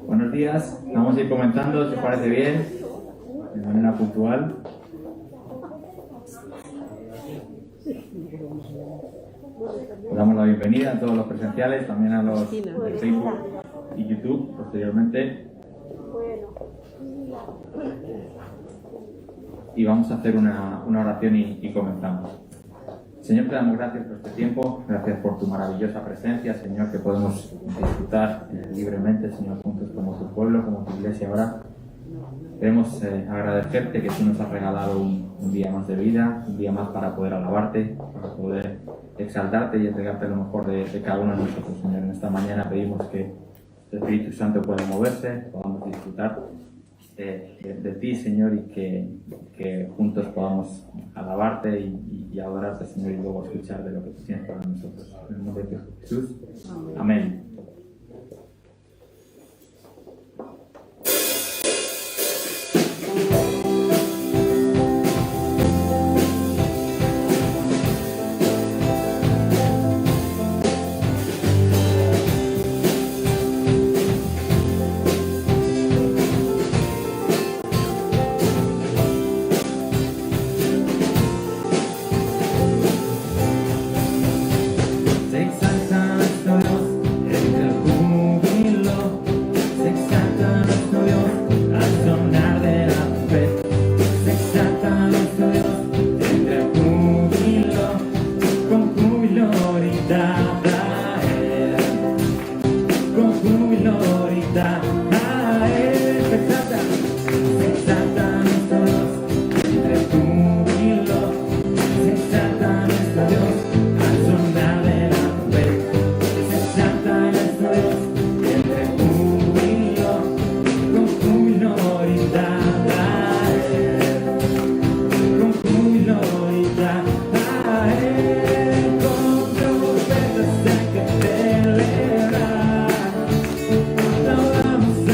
Buenos días, vamos a ir comenzando, si os parece bien, de manera puntual. Damos la bienvenida a todos los presenciales, también a los de Facebook y YouTube posteriormente. Y vamos a hacer una oración y comenzamos. Señor, te damos gracias por este tiempo, gracias por tu maravillosa presencia, Señor, que podemos disfrutar libremente, Señor, juntos como tu pueblo, como tu iglesia ahora. Queremos agradecerte que tú nos has regalado un día más de vida, un día más para poder alabarte, para poder exaltarte y entregarte lo mejor de cada uno de nosotros, Señor. En esta mañana pedimos que el Espíritu Santo pueda moverse, podamos disfrutar de ti, Señor, y que juntos podamos alabarte y adorarte, Señor, y luego escuchar de lo que tú tienes para nosotros. En el nombre de Jesús. Amén. Vamos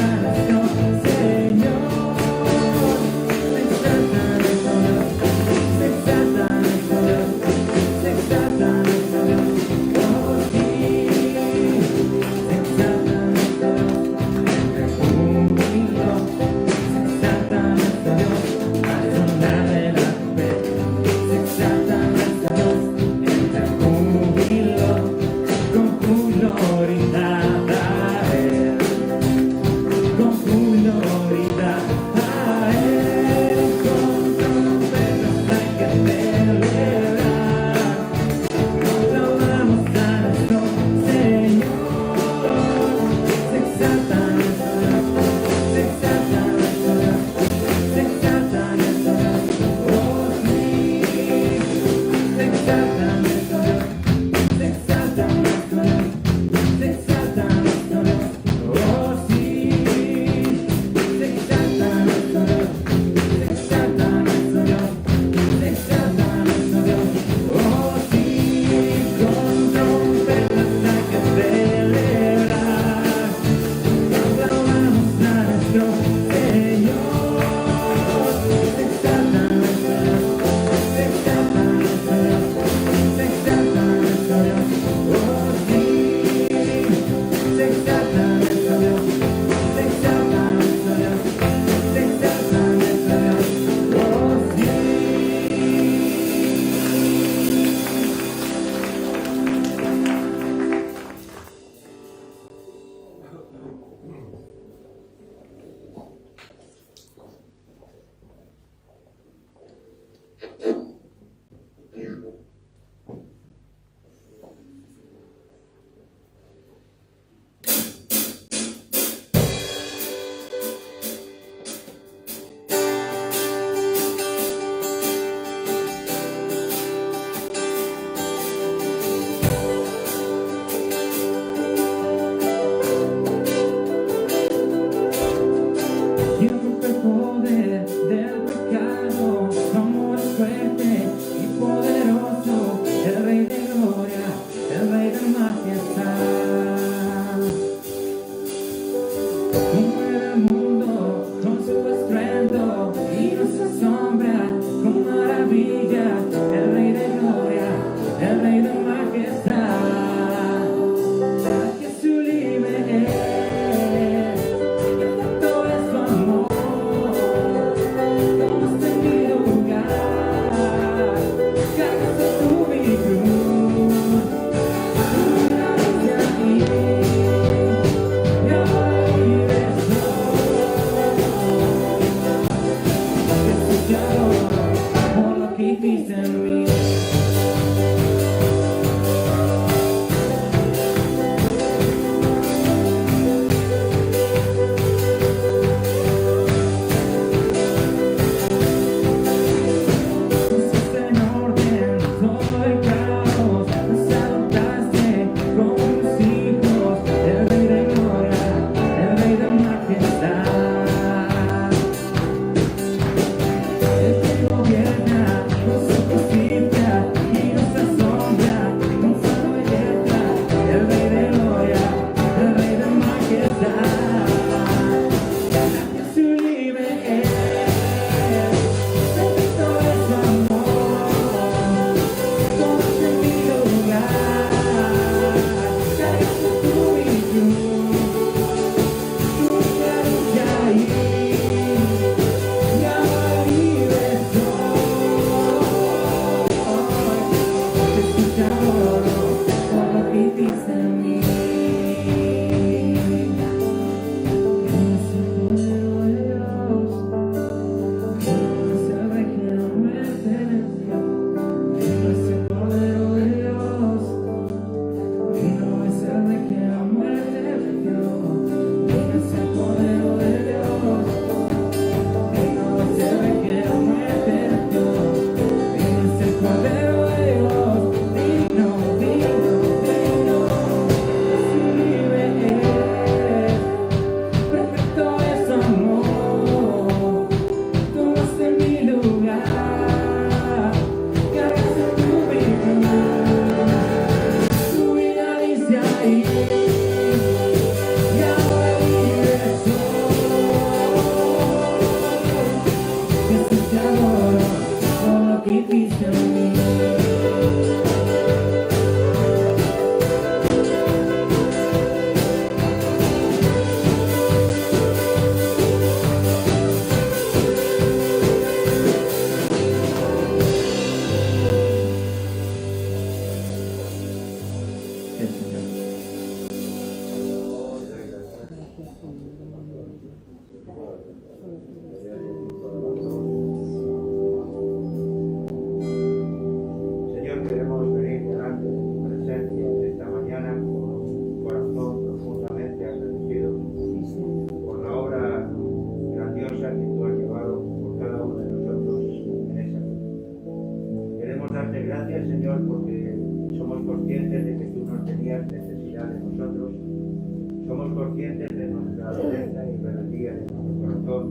Somos conscientes de nuestra dureza y rebeldía de nuestro corazón.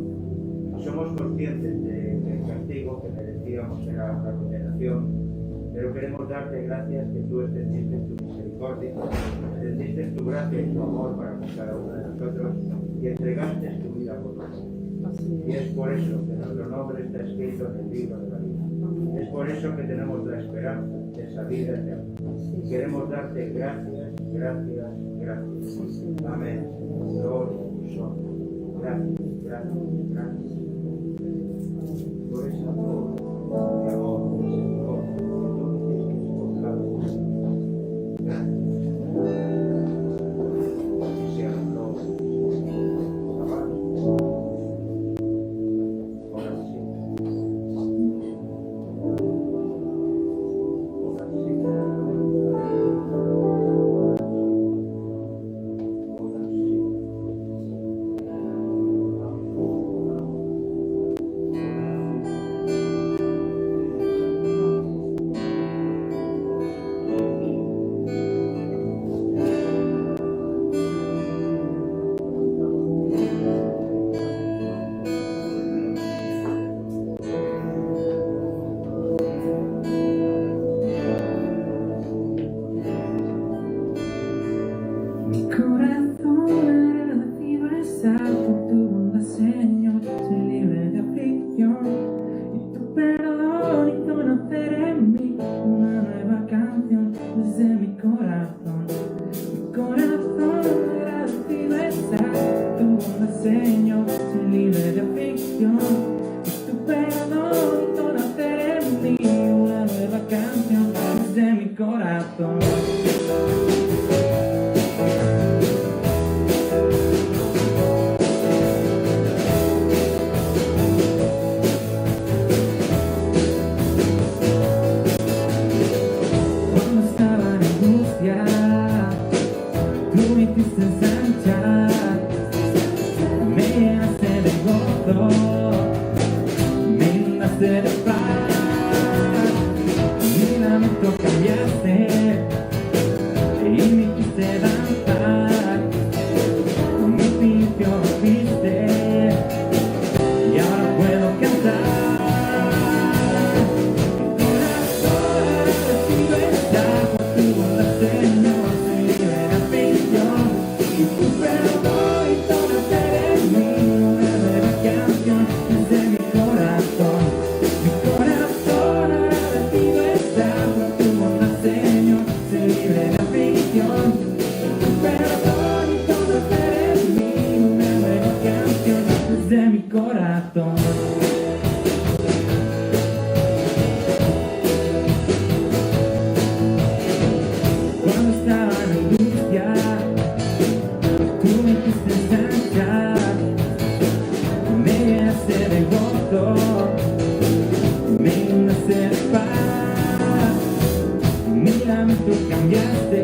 Somos conscientes del castigo que merecíamos era la condenación, pero queremos darte gracias que tú extendiste tu misericordia, extendiste tu gracia y tu amor para con cada uno de nosotros y entregaste tu vida por nosotros. Y es por eso que nuestro nombre está escrito en el libro de la vida. Es por eso que tenemos la esperanza de esa vida eterna. Y queremos darte gracias, gracias, gracias. Amén. Gloria, gloria. Gracias, gracias, gracias. Por ese amor, de amor, de misericordia, que tú hiciste por cada uno. Gracias. Que sean los alabanzas. Ahora sí. Ahora sí. Ahora sí. Mi corazón agradecido está por tu bondad, Señor, soy libre de aflicción y tu perdón y conocer en mí una nueva canción desde mi corazón. Mi corazón agradecido está por tu bondad, Señor, soy libre de aflicción y tu perdón y conocer en mí una nueva canción desde mi corazón. Cuando estaba en angustia, tú me hiciste ensanchar, me llenaste de gozo, me inundaste de paz, mi lamento cambiaste y me hiciste danzar, mi sitio fuiste y ahora puedo cantar. De mi corazón. Cuando estaba en angustia, tú me hiciste ensanchar, me llenaste de gozo, me inundaste de paz, mi lamento cambiaste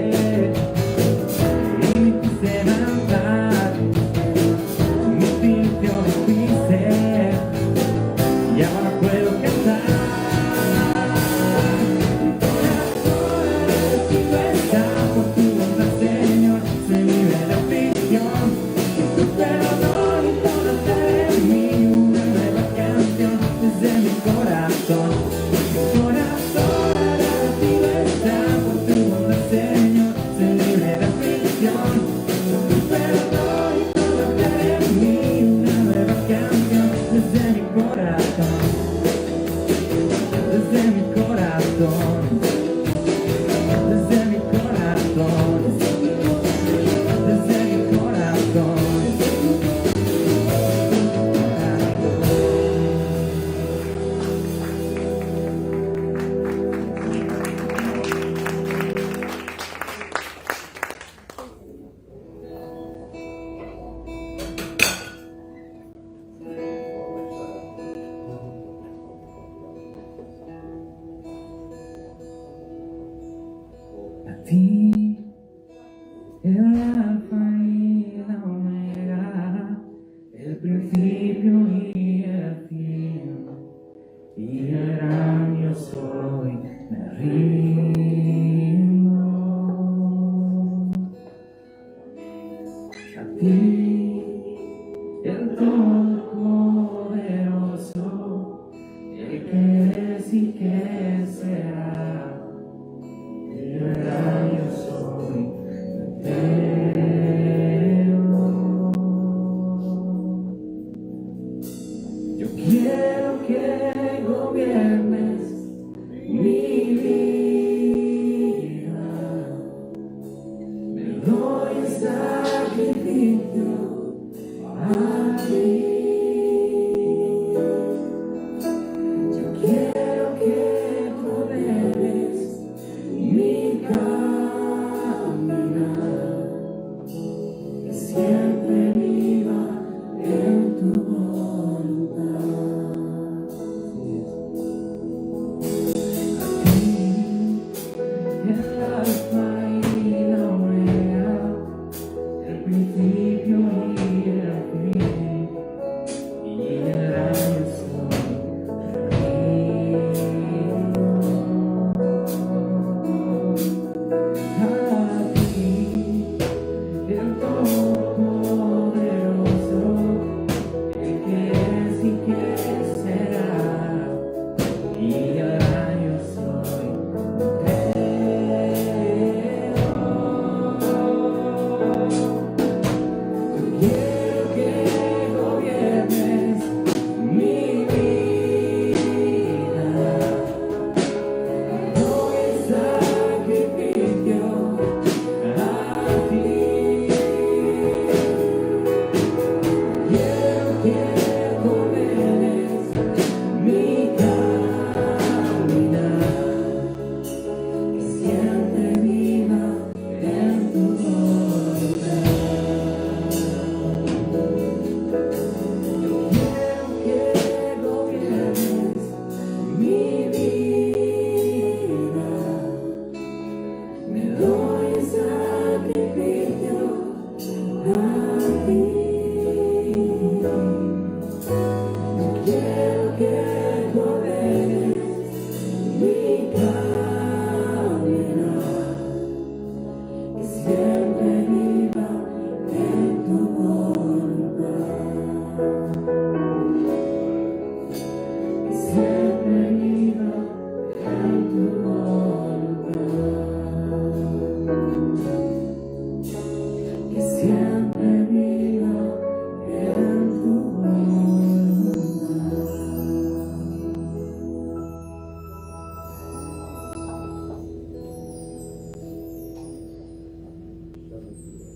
y me hiciste danzar, mi sitio fuiste y ahora puedo cantar. Mi corazón agradecido está por tu bondad, Señor, soy libre de aflicción y tu perdón y conocer en mí una nueva canción desde mi corazón. Mi corazón agradecido está por tu bondad, Señor. a ti, el Todopoderoso, el que es y que será, y verdad yo soy eterno. Yo quiero que gobiernes mi vida, me doy en sacrificio a ti. Yo quiero que gobiernes mi caminar, que siempre viva en tu voluntad. El alfa y la omega, el principio y el fin, y el rayo soy a ti, el Todopoderoso, el que es y que será, y el rayo soy Quiero que gobiernes mi vida, doy en sacrificio a ti. Quiero que gobiernes mi caminar, que siempre viva en tu voluntad. Quiero que gobiernes mi vida, me doy en sacrificio a ti. Quiero que gobiernes mi caminar, que siempre viva en tu voluntad. Que siempre viva en tu voluntad. Que siempre viva en tu voluntad. Así es.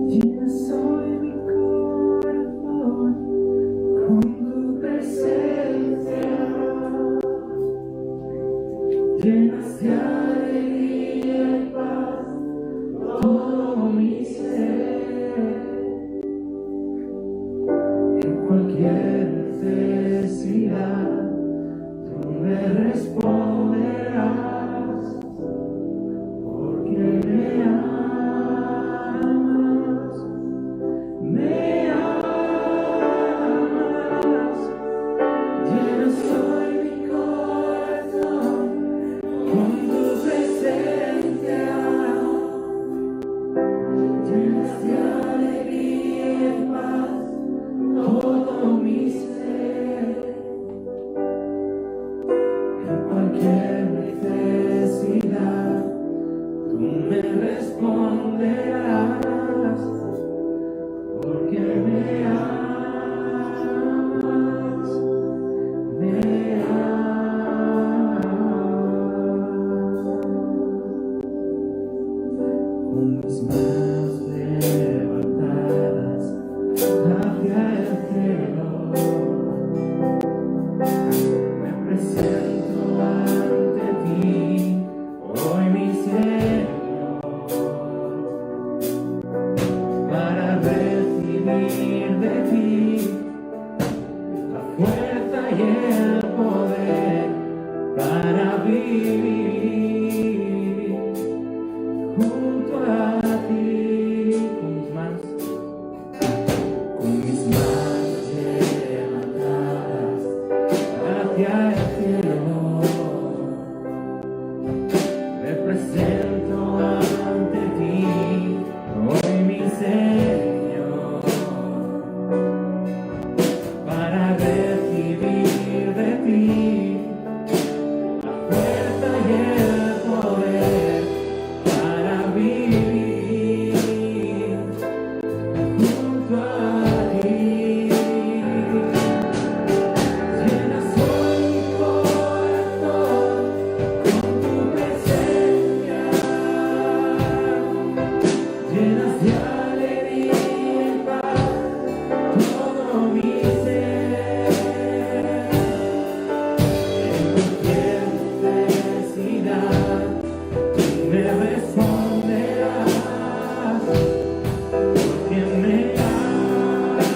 Llena soy mi corazón con tu presencia, llenas de alegría y paz todo mi ser. En cualquier necesidad tú me responderás, porque me amas, me amas. Llena soy mi corazón con tu presencia, llenas de alegría y paz todo mi ser. En cualquier vivir de ti, la fuerza y el poder para vivir junto a ti. Con mis manos levantadas hacia el cielo, me presento ante ti, hoy mi Señor, para recibir de ti la fuerza y el poder para vivir junto a ti. Llenas hoy mi corazón con tu presencia, llenas de alegría y paz todo mi ser. En cualquier necesidad tú me responderás, porque me amas.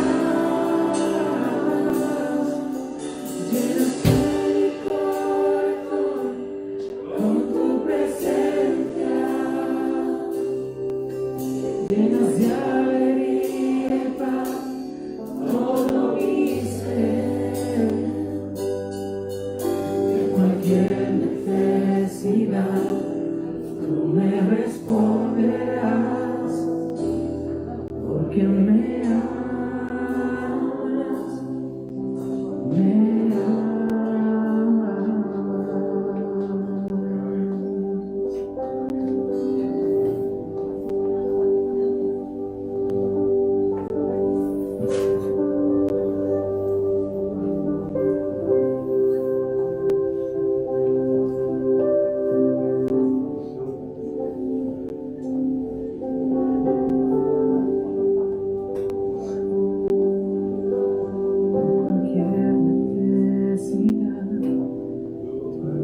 Llenas hoy mi corazón con tu presencia, llenas de alegría y paz todo mi ser. En cualquier necesidad tú me responderás, porque me amas, me amas. Llenas mi corazón con tu presencia, llenas de alegría y paz todo mi ser. En cualquier necesidad tú me responderás, porque me amas, me cualquier necesidad tú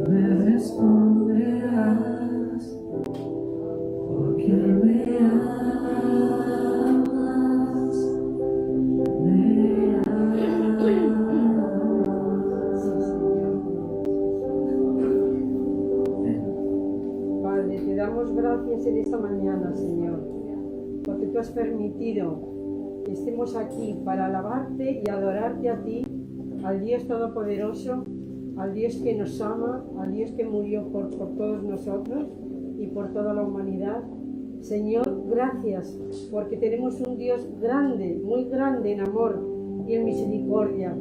me responderás, porque me amas, me amas. Padre, te damos gracias en esta mañana, Señor, porque tú has permitido que estemos aquí para alabarte y adorarte a ti, al Dios Todopoderoso, al Dios que nos ama, al Dios que murió por todos nosotros y por toda la humanidad. Señor, gracias, porque tenemos un Dios grande, muy grande en amor y en misericordia.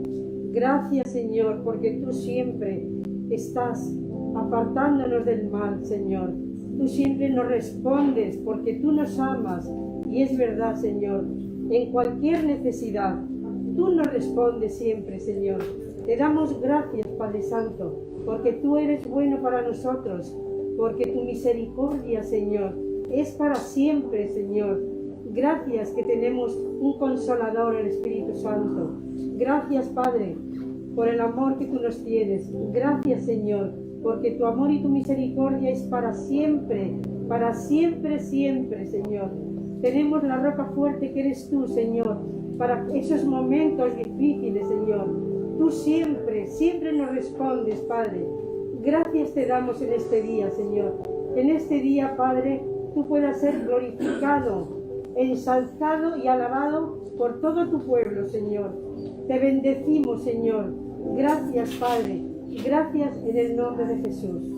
Gracias, Señor, porque tú siempre estás apartándonos del mal, Señor. Tú siempre nos respondes porque tú nos amas. Y es verdad, Señor, en cualquier necesidad, tú nos respondes siempre, Señor. Te damos gracias, Padre Santo, porque tú eres bueno para nosotros, porque tu misericordia, Señor, es para siempre, Señor. Gracias que tenemos un Consolador, el Espíritu Santo. Gracias, Padre, por el amor que tú nos tienes. Gracias, Señor, porque tu amor y tu misericordia es para siempre, siempre, Señor. Tenemos la roca fuerte que eres tú, Señor, para esos momentos difíciles, Señor. Tú siempre, siempre nos respondes, Padre. Gracias te damos en este día, Señor. En este día, Padre, tú puedas ser glorificado, ensalzado y alabado por todo tu pueblo, Señor. Te bendecimos, Señor. Gracias, Padre. Gracias en el nombre de Jesús.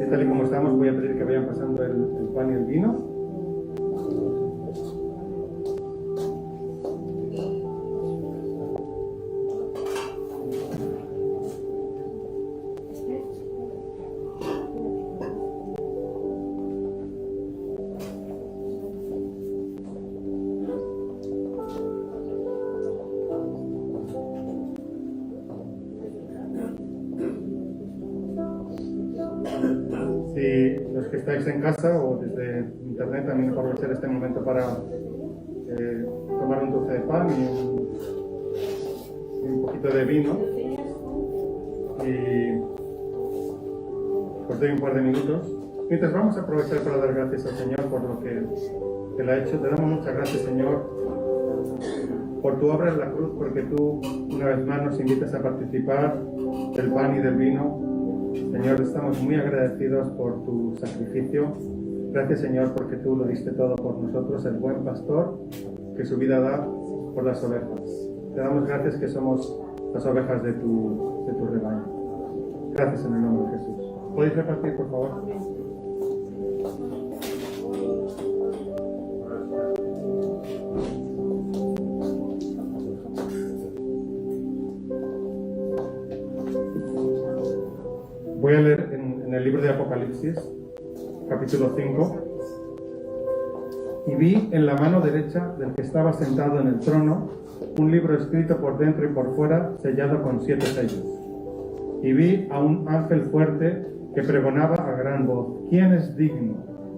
tal y como estamos, voy a pedir que vayan pasando el pan y el vino. Si los que estáis en casa o desde internet también aprovechar este momento para tomar un trozo de pan y un poquito de vino, y os doy un par de minutos. Mientras vamos a aprovechar para dar gracias al Señor por lo que Él ha hecho. Te damos muchas gracias, Señor, por tu obra en la cruz, porque tú una vez más nos invitas a participar del pan y del vino. Señor, estamos muy agradecidos por tu sacrificio. Gracias, Señor, porque tú lo diste todo por nosotros, el buen pastor que su vida da por las ovejas. Te damos gracias que somos las ovejas de tu rebaño. Gracias en el nombre de Jesús. ¿Podéis repartir, por favor? Voy a leer en el libro de Apocalipsis, capítulo 5. Y vi en la mano derecha del que estaba sentado en el trono un libro escrito por dentro y por fuera, sellado con 7 sellos. Y vi a un ángel fuerte que pregonaba a gran voz: ¿quién es digno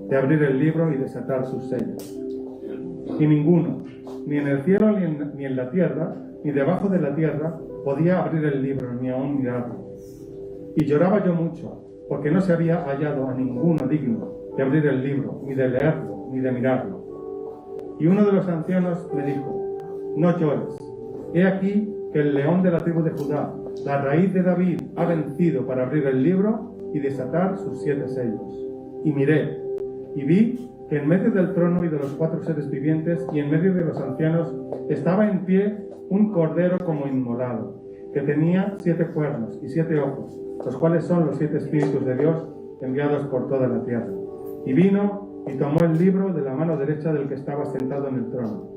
de abrir el libro y desatar sus sellos? Y ninguno, ni en el cielo ni en la tierra, ni debajo de la tierra, podía abrir el libro ni aún mirarlo. Y lloraba yo mucho, porque no se había hallado a ninguno digno de abrir el libro, ni de leerlo, ni de mirarlo. Y uno de los ancianos me dijo: no llores, he aquí que el león de la tribu de Judá, la raíz de David, ha vencido para abrir el libro y desatar sus 7 sellos. Y miré, y vi que en medio del trono y de los 4 seres vivientes, y en medio de los ancianos, estaba en pie un cordero como inmolado, que tenía 7 cuernos y 7 ojos, los cuales son los 7 espíritus de Dios enviados por toda la tierra. Y vino y tomó el libro de la mano derecha del que estaba sentado en el trono.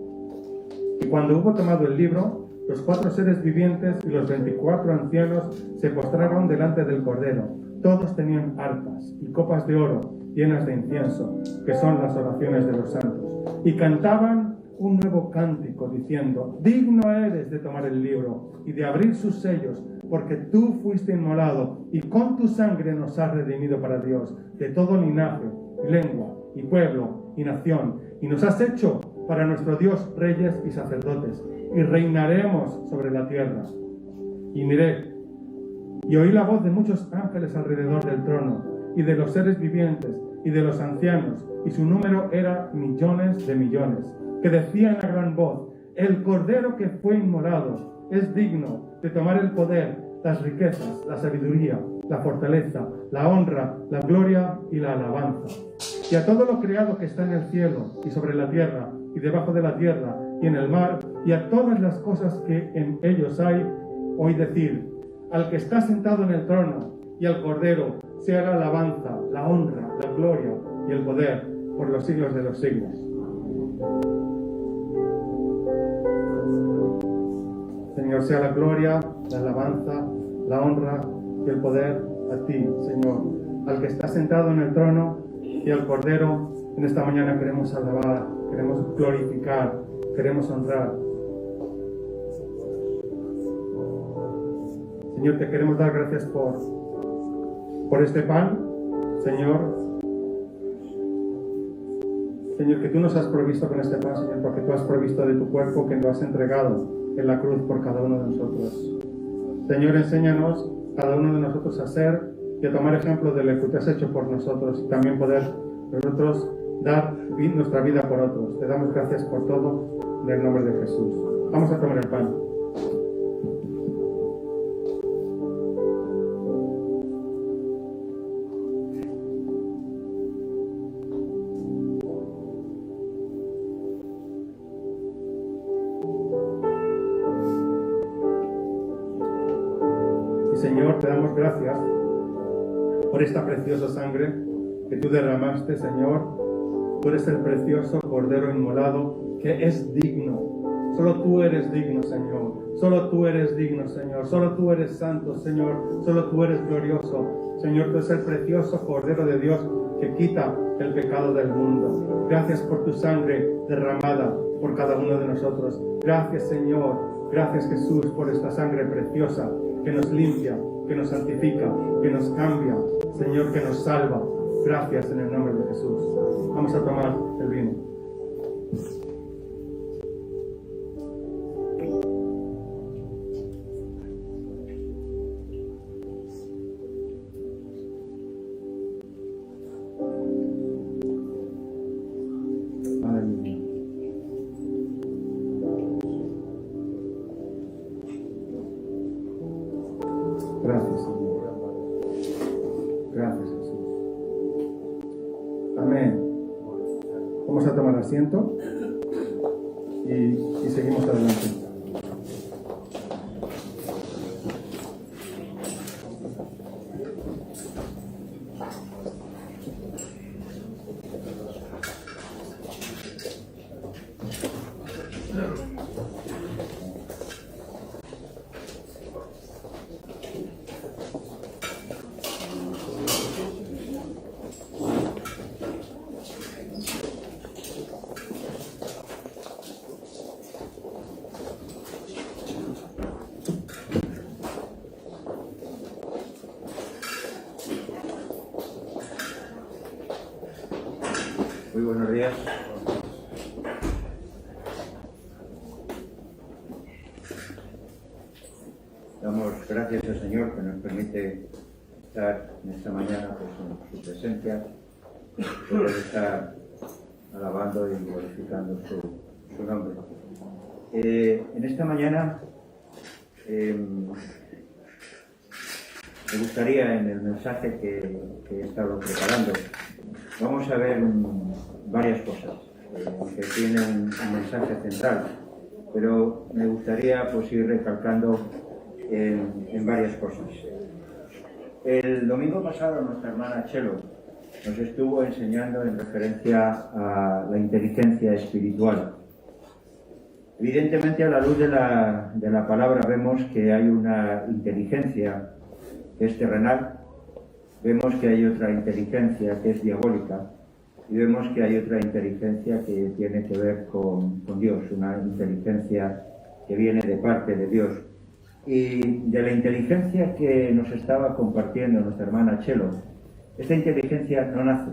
Y cuando hubo tomado el libro, los 4 seres vivientes y los 24 ancianos se postraron delante del cordero. Todos tenían arpas y copas de oro llenas de incienso, que son las oraciones de los santos. Y cantaban un nuevo cántico diciendo: digno eres de tomar el libro y de abrir sus sellos, porque tú fuiste inmolado y con tu sangre nos has redimido para Dios de todo linaje, lengua y pueblo y nación, y nos has hecho para nuestro Dios reyes y sacerdotes, y reinaremos sobre la tierra. Y miré y oí la voz de muchos ángeles alrededor del trono, y de los seres vivientes y de los ancianos, y su número era millones de millones, que decían a gran voz: el cordero que fue inmolado es digno de tomar el poder, las riquezas, la sabiduría, la fortaleza, la honra, la gloria y la alabanza. Y a todo lo creado que está en el cielo y sobre la tierra y debajo de la tierra y en el mar, y a todas las cosas que en ellos hay, oí decir: al que está sentado en el trono y al cordero sea la alabanza, la honra, la gloria y el poder por los siglos de los siglos. Señor, sea la gloria, la alabanza, la honra y el poder a ti, Señor, al que está sentado en el trono y al Cordero. En esta mañana queremos alabar, queremos glorificar, queremos honrar. Señor, te queremos dar gracias por este pan, Señor. Señor, que tú nos has provisto con este pan, Señor, porque tú has provisto de tu cuerpo que lo has entregado en la cruz por cada uno de nosotros. Señor, enséñanos cada uno de nosotros a ser y a tomar ejemplo de lo que tú has hecho por nosotros, y también poder nosotros dar nuestra vida por otros. Te damos gracias por todo, en el nombre de Jesús. Vamos a tomar el pan. Señor, te damos gracias por esta preciosa sangre que tú derramaste, Señor. Tú eres el precioso Cordero inmolado que es digno. Solo tú eres digno, Señor. Solo tú eres digno, Señor. Solo tú eres santo, Señor. Solo tú eres glorioso. Señor, tú eres el precioso Cordero de Dios que quita el pecado del mundo. Gracias por tu sangre derramada por cada uno de nosotros. Gracias, Señor. Gracias, Jesús, por esta sangre preciosa que nos limpia, que nos santifica, que nos cambia, Señor, que nos salva. Gracias en el nombre de Jesús. Vamos a tomar el vino. Aleluya. Gracias, Señor. Gracias, Jesús. Amén. Vamos a tomar asiento y seguimos adelante. Muy buenos días. Damos gracias al Señor que nos permite estar en esta mañana pues, en su presencia, poder estar alabando y glorificando su nombre. En esta mañana me gustaría, en el mensaje que he estado preparando, vamos a ver varias cosas, que tiene un mensaje central, pero me gustaría pues, ir recalcando en varias cosas. El domingo pasado nuestra hermana Chelo nos estuvo enseñando en referencia a la inteligencia espiritual. Evidentemente, a la luz de la palabra vemos que hay una inteligencia que es terrenal, vemos que hay otra inteligencia que es diabólica y vemos que hay otra inteligencia que tiene que ver con Dios, una inteligencia que viene de parte de Dios. Y de la inteligencia que nos estaba compartiendo nuestra hermana Chelo, esta inteligencia no nace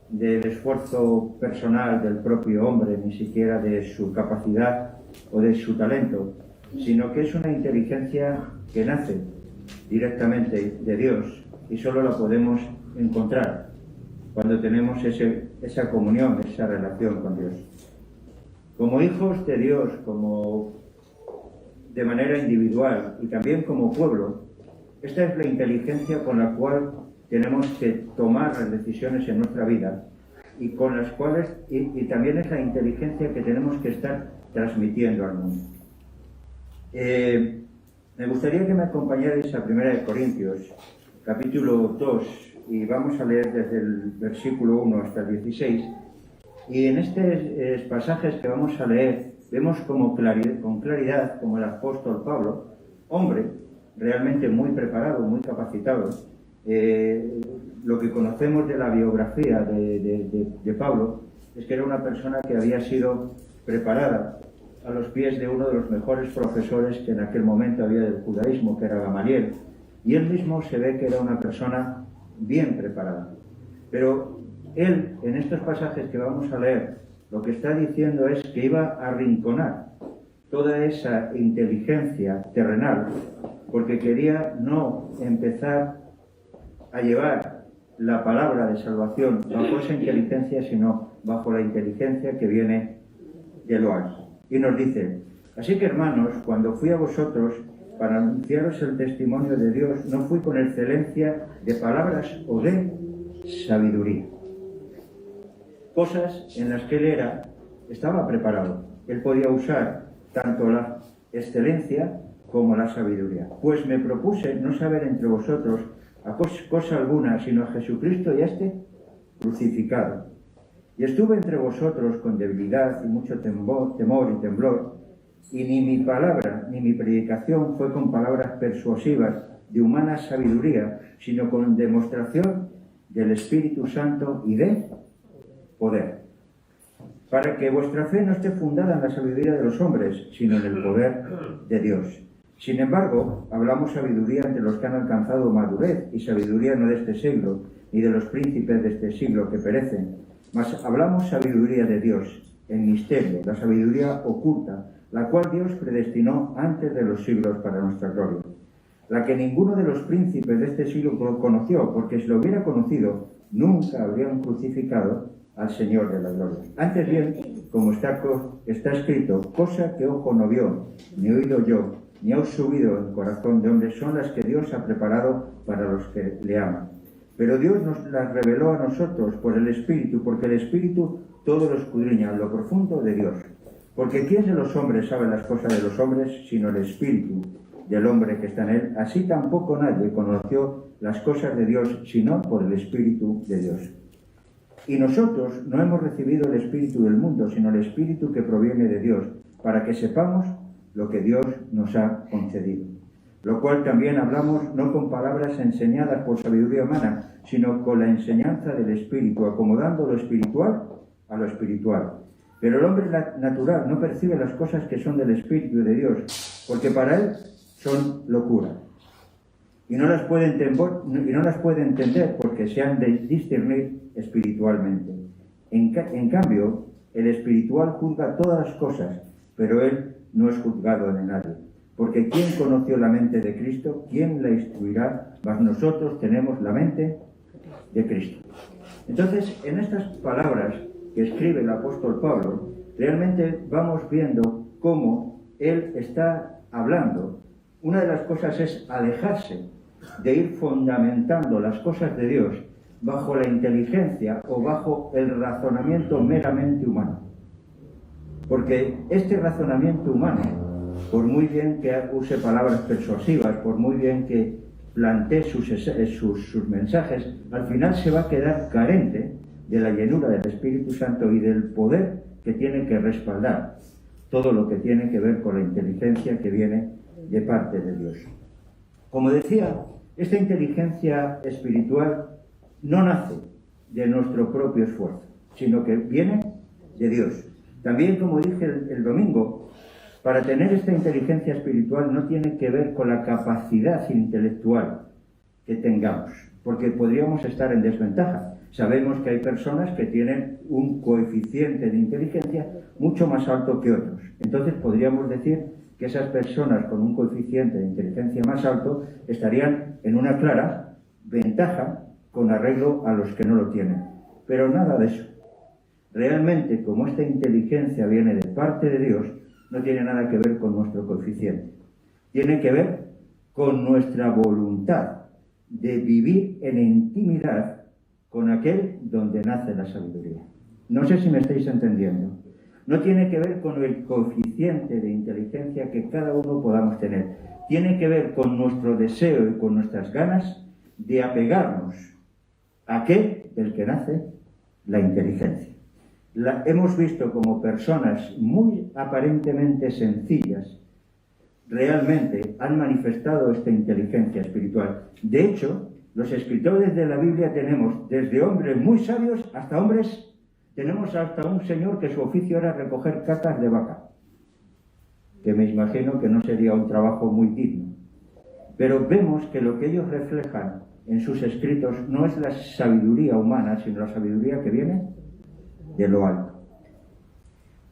del esfuerzo personal del propio hombre, ni siquiera de su capacidad o de su talento, sino que es una inteligencia que nace directamente de Dios y solo la podemos encontrar cuando tenemos esa comunión, esa relación con Dios. Como hijos de Dios, como de manera individual y también como pueblo, esta es la inteligencia con la cual tenemos que tomar las decisiones en nuestra vida y con las cuales y también es la inteligencia que tenemos que estar transmitiendo al mundo. Me gustaría que me acompañarais a 1 Corintios, capítulo 2, y vamos a leer desde el versículo 1 hasta el 16. Y en estos pasajes que vamos a leer, vemos con claridad como el apóstol Pablo, hombre realmente muy preparado, muy capacitado. Lo que conocemos de la biografía de Pablo es que era una persona que había sido preparada a los pies de uno de los mejores profesores que en aquel momento había del judaísmo, que era Gamaliel, y él mismo se ve que era una persona bien preparada. Pero él, en estos pasajes que vamos a leer, lo que está diciendo es que iba a arrinconar toda esa inteligencia terrenal, porque quería no empezar a llevar la palabra de salvación bajo esa inteligencia, sino bajo la inteligencia que viene de lo alto. Y nos dice: así que, hermanos, cuando fui a vosotros para anunciaros el testimonio de Dios, no fui con excelencia de palabras o de sabiduría. Cosas en las que él estaba preparado. Él podía usar tanto la excelencia como la sabiduría. Pues me propuse no saber entre vosotros a cosa alguna, sino a Jesucristo y a este crucificado. Y estuve entre vosotros con debilidad y mucho temor y temblor, y ni mi palabra ni mi predicación fue con palabras persuasivas de humana sabiduría, sino con demostración del Espíritu Santo y de poder, para que vuestra fe no esté fundada en la sabiduría de los hombres, sino en el poder de Dios. Sin embargo, hablamos sabiduría entre los que han alcanzado madurez, y sabiduría no de este siglo, ni de los príncipes de este siglo que perecen, mas hablamos sabiduría de Dios, en misterio, la sabiduría oculta, la cual Dios predestinó antes de los siglos para nuestra gloria, la que ninguno de los príncipes de este siglo conoció, porque si lo hubiera conocido, nunca habrían crucificado al Señor de la gloria. Antes bien, como está escrito, cosa que ojo no vio, ni oído yo, ni ha subido en corazón de hombre, son las que Dios ha preparado para los que le aman. Pero Dios nos las reveló a nosotros por el Espíritu, porque el Espíritu todo lo escudriña en lo profundo de Dios. Porque ¿quién de los hombres sabe las cosas de los hombres, sino el Espíritu del hombre que está en él? Así tampoco nadie conoció las cosas de Dios, sino por el Espíritu de Dios. Y nosotros no hemos recibido el Espíritu del mundo, sino el Espíritu que proviene de Dios, para que sepamos lo que Dios nos ha concedido. Lo cual también hablamos no con palabras enseñadas por sabiduría humana, sino con la enseñanza del Espíritu, acomodando lo espiritual a lo espiritual. Pero el hombre natural no percibe las cosas que son del Espíritu de Dios, porque para él son locura. Y no las puede entender porque se han de discernir espiritualmente. En cambio, el espiritual juzga todas las cosas, pero él no es juzgado de nadie. Porque ¿quién conoció la mente de Cristo? ¿Quién la instruirá? Mas nosotros tenemos la mente de Cristo. Entonces, en estas palabras que escribe el apóstol Pablo, realmente vamos viendo cómo él está hablando. Una de las cosas es alejarse de ir fundamentando las cosas de Dios bajo la inteligencia o bajo el razonamiento meramente humano. Porque este razonamiento humano, por muy bien que use palabras persuasivas, por muy bien que plantee sus mensajes, al final se va a quedar carente de la llenura del Espíritu Santo y del poder que tiene que respaldar todo lo que tiene que ver con la inteligencia que viene de parte de Dios. Como decía, esta inteligencia espiritual no nace de nuestro propio esfuerzo, sino que viene de Dios. También, como dije el domingo, para tener esta inteligencia espiritual no tiene que ver con la capacidad intelectual que tengamos, porque podríamos estar en desventaja. Sabemos que hay personas que tienen un coeficiente de inteligencia mucho más alto que otros. Entonces podríamos decir que esas personas con un coeficiente de inteligencia más alto estarían en una clara ventaja con arreglo a los que no lo tienen. Pero nada de eso. Realmente, como esta inteligencia viene de parte de Dios, no tiene nada que ver con nuestro coeficiente. Tiene que ver con nuestra voluntad de vivir en intimidad con aquel donde nace la sabiduría. No sé si me estáis entendiendo. No tiene que ver con el coeficiente de inteligencia que cada uno podamos tener. Tiene que ver con nuestro deseo y con nuestras ganas de apegarnos a aquel del que nace la inteligencia. Hemos visto como personas muy aparentemente sencillas realmente han manifestado esta inteligencia espiritual. De hecho, los escritores de la Biblia tenemos desde hombres muy sabios hasta hombres, tenemos hasta un señor que su oficio era recoger cacas de vaca, que me imagino que no sería un trabajo muy digno. Pero vemos que lo que ellos reflejan en sus escritos no es la sabiduría humana, sino la sabiduría que viene de lo alto.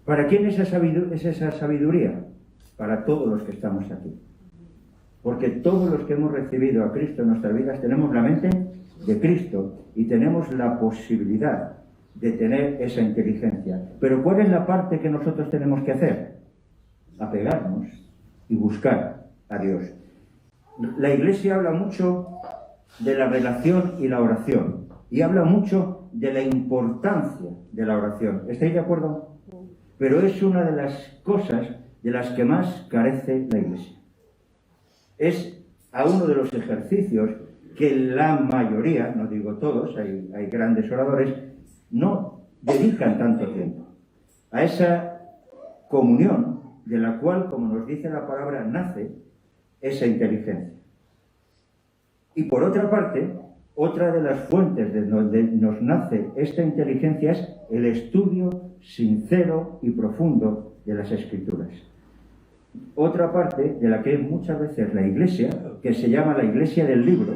¿Para quién es esa sabiduría? Para todos los que estamos aquí. Porque todos los que hemos recibido a Cristo en nuestras vidas tenemos la mente de Cristo y tenemos la posibilidad de tener esa inteligencia. Pero ¿cuál es la parte que nosotros tenemos que hacer? Apegarnos y buscar a Dios. La Iglesia habla mucho de la relación y la oración. Y habla mucho de la importancia de la oración. ¿Estáis de acuerdo? Pero es una de las cosas de las que más carece la Iglesia. Es a uno de los ejercicios que la mayoría, no digo todos, hay grandes oradores, no dedican tanto tiempo a esa comunión de la cual, como nos dice la palabra, nace esa inteligencia. Y por otra parte, otra de las fuentes de donde nos nace esta inteligencia es el estudio sincero y profundo de las Escrituras. Otra parte de la que muchas veces la Iglesia, que se llama la Iglesia del libro,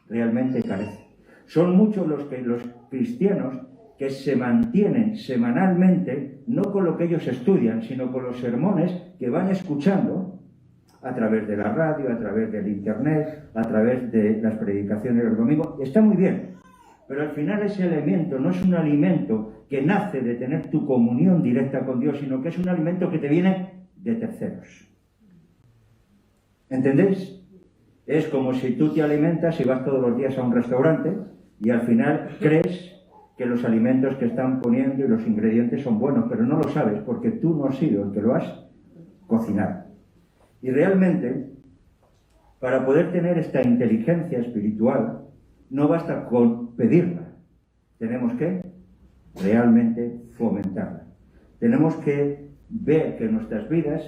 realmente carece. Son muchos los cristianos que se mantienen semanalmente, no con lo que ellos estudian, sino con los sermones que van escuchando a través de la radio, a través del internet, a través de las predicaciones del domingo. Está muy bien, pero al final ese alimento no es un alimento que nace de tener tu comunión directa con Dios, sino que es un alimento que te viene de terceros. ¿Entendéis? Es como si tú te alimentas y vas todos los días a un restaurante y al final crees que los alimentos que están poniendo y los ingredientes son buenos, pero no lo sabes porque tú no has sido el que lo has cocinado. Y realmente, para poder tener esta inteligencia espiritual, no basta con pedirla. Tenemos que realmente fomentarla. Tenemos que ver que en nuestras vidas,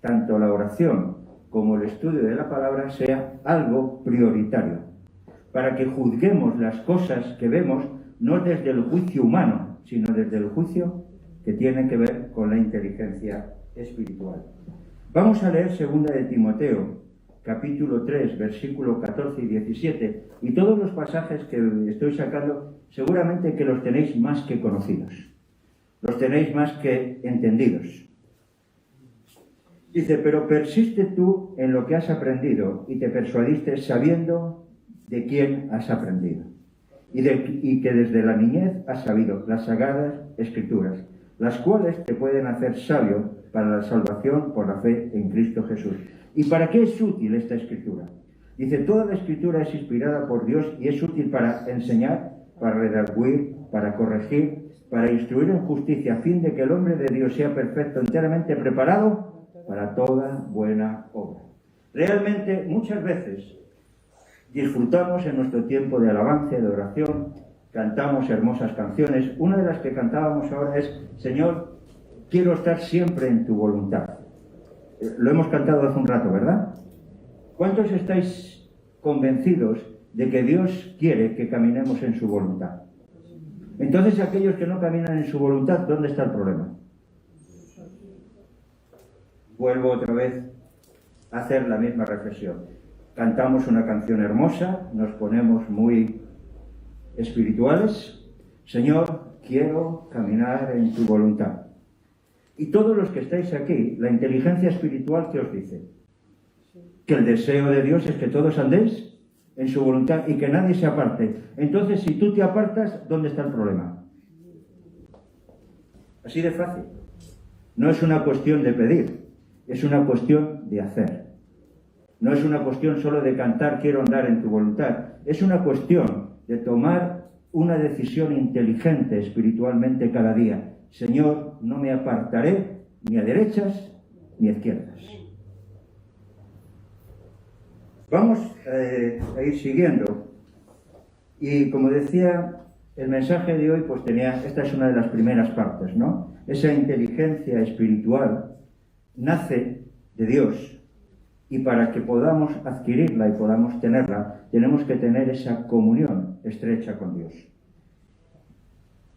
tanto la oración como el estudio de la palabra, sea algo prioritario, para que juzguemos las cosas que vemos no desde el juicio humano, sino desde el juicio que tiene que ver con la inteligencia espiritual. Vamos a leer 2 de Timoteo, capítulo 3, versículo 14 y 17, y todos los pasajes que estoy sacando seguramente que los tenéis más que conocidos, los tenéis más que entendidos. Dice, pero persiste tú en lo que has aprendido y te persuadiste sabiendo de quién has aprendido y que desde la niñez has sabido las sagradas Escrituras, las cuales te pueden hacer sabio para la salvación por la fe en Cristo Jesús. ¿Y para qué es útil esta Escritura? Dice, toda la Escritura es inspirada por Dios y es útil para enseñar, para redarguir, para corregir, para instruir en justicia, a fin de que el hombre de Dios sea perfecto, enteramente preparado para toda buena obra. Realmente, muchas veces, disfrutamos en nuestro tiempo de alabanza y de oración, cantamos hermosas canciones. Una de las que cantábamos ahora es, Señor, quiero estar siempre en tu voluntad. Lo hemos cantado hace un rato, ¿verdad? ¿Cuántos estáis convencidos de que Dios quiere que caminemos en su voluntad? Entonces, aquellos que no caminan en su voluntad, ¿dónde está el problema? Vuelvo otra vez a hacer la misma reflexión. Cantamos una canción hermosa, nos ponemos muy espirituales. Señor, quiero caminar en tu voluntad. Y todos los que estáis aquí, la inteligencia espiritual, ¿qué os dice? Que el deseo de Dios es que todos andéis en su voluntad y que nadie se aparte. Entonces, si tú te apartas, ¿dónde está el problema? Así de fácil. No es una cuestión de pedir, es una cuestión de hacer. No es una cuestión solo de cantar, quiero andar en tu voluntad. Es una cuestión de tomar una decisión inteligente espiritualmente cada día. Señor, no me apartaré ni a derechas ni a izquierdas. Vamos a ir siguiendo. Y como decía, el mensaje de hoy pues tenía, esta es una de las primeras partes, ¿no? Esa inteligencia espiritual nace de Dios. Y para que podamos adquirirla y podamos tenerla, tenemos que tener esa comunión estrecha con Dios.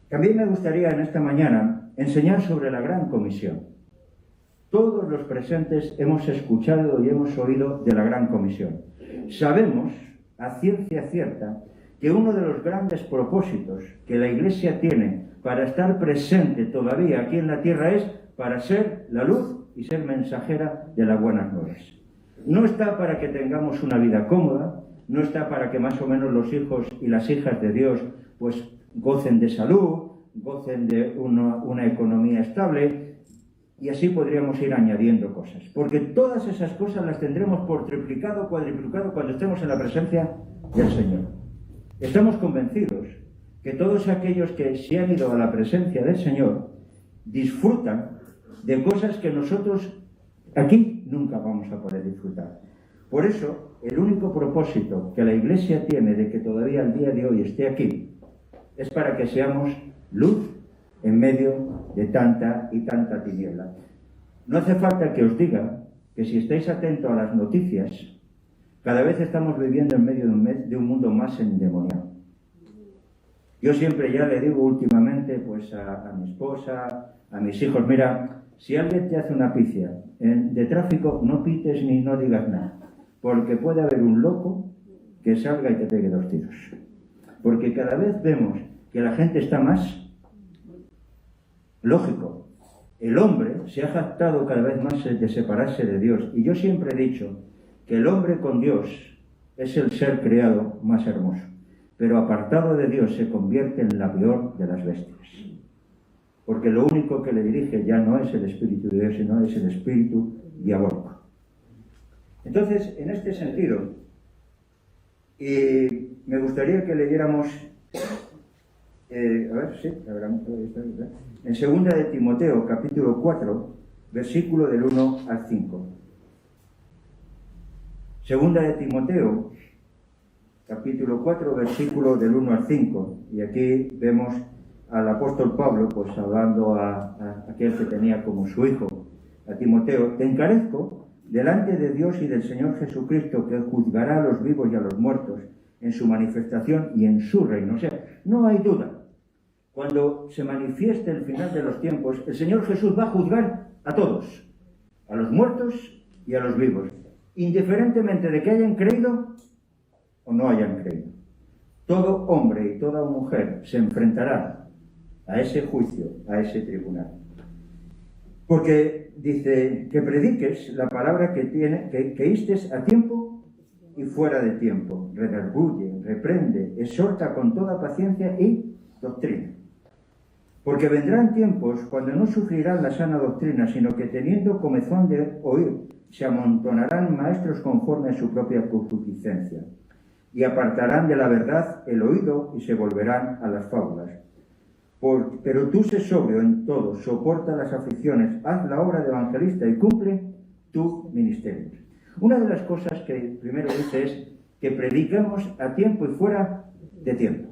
También me gustaría en esta mañana enseñar sobre la Gran Comisión. Todos los presentes hemos escuchado y hemos oído de la Gran Comisión. Sabemos, a ciencia cierta, que uno de los grandes propósitos que la Iglesia tiene para estar presente todavía aquí en la tierra es para ser la luz y ser mensajera de las buenas nuevas. No está para que tengamos una vida cómoda, no está para que más o menos los hijos y las hijas de Dios pues gocen de salud, gocen de una economía estable, y así podríamos ir añadiendo cosas. Porque todas esas cosas las tendremos por triplicado, cuadriplicado cuando estemos en la presencia del Señor. Estamos convencidos que todos aquellos que se han ido a la presencia del Señor disfrutan de cosas que nosotros aquí nunca vamos a poder disfrutar. Por eso, el único propósito que la Iglesia tiene de que todavía al día de hoy esté aquí es para que seamos luz en medio de tanta y tanta tiniebla. No hace falta que os diga que si estáis atentos a las noticias, cada vez estamos viviendo en medio de un mundo más endemoniado. Yo siempre ya le digo últimamente pues a mi esposa, a mis hijos, mira, si alguien te hace una pifia de tráfico, no pites ni no digas nada, porque puede haber un loco que salga y te pegue 2 tiros. Porque cada vez vemos que la gente está más lógico. El hombre se ha jactado cada vez más de separarse de Dios. Y yo siempre he dicho que el hombre con Dios es el ser creado más hermoso. Pero apartado de Dios se convierte en la peor de las bestias. Porque lo único que le dirige ya no es el Espíritu de Dios, sino es el espíritu diabólico. Entonces, en este sentido, me gustaría que leyéramos, en 2 de Timoteo, capítulo 4, versículo del 1 al 5. 2 de Timoteo, capítulo 4, versículo del 1 al 5. Y aquí vemos al apóstol Pablo, pues hablando a aquel que tenía como su hijo, a Timoteo: te encarezco delante de Dios y del Señor Jesucristo, que juzgará a los vivos y a los muertos en su manifestación y en su reino. O sea, no hay duda. Cuando se manifieste el final de los tiempos, el Señor Jesús va a juzgar a todos, a los muertos y a los vivos, indiferentemente de que hayan creído o no hayan creído. Todo hombre y toda mujer se enfrentará a ese juicio, a ese tribunal. Porque dice que prediques la palabra que oístes a tiempo y fuera de tiempo. Redarguye, reprende, exhorta con toda paciencia y doctrina. Porque vendrán tiempos cuando no sufrirán la sana doctrina, sino que teniendo comezón de oír, se amontonarán maestros conforme a su propia concupiscencia, y apartarán de la verdad el oído y se volverán a las fábulas. Pero tú sé sobrio en todo, soporta las aflicciones, haz la obra de evangelista y cumple tu ministerio. Una de las cosas que primero dice es que prediquemos a tiempo y fuera de tiempo.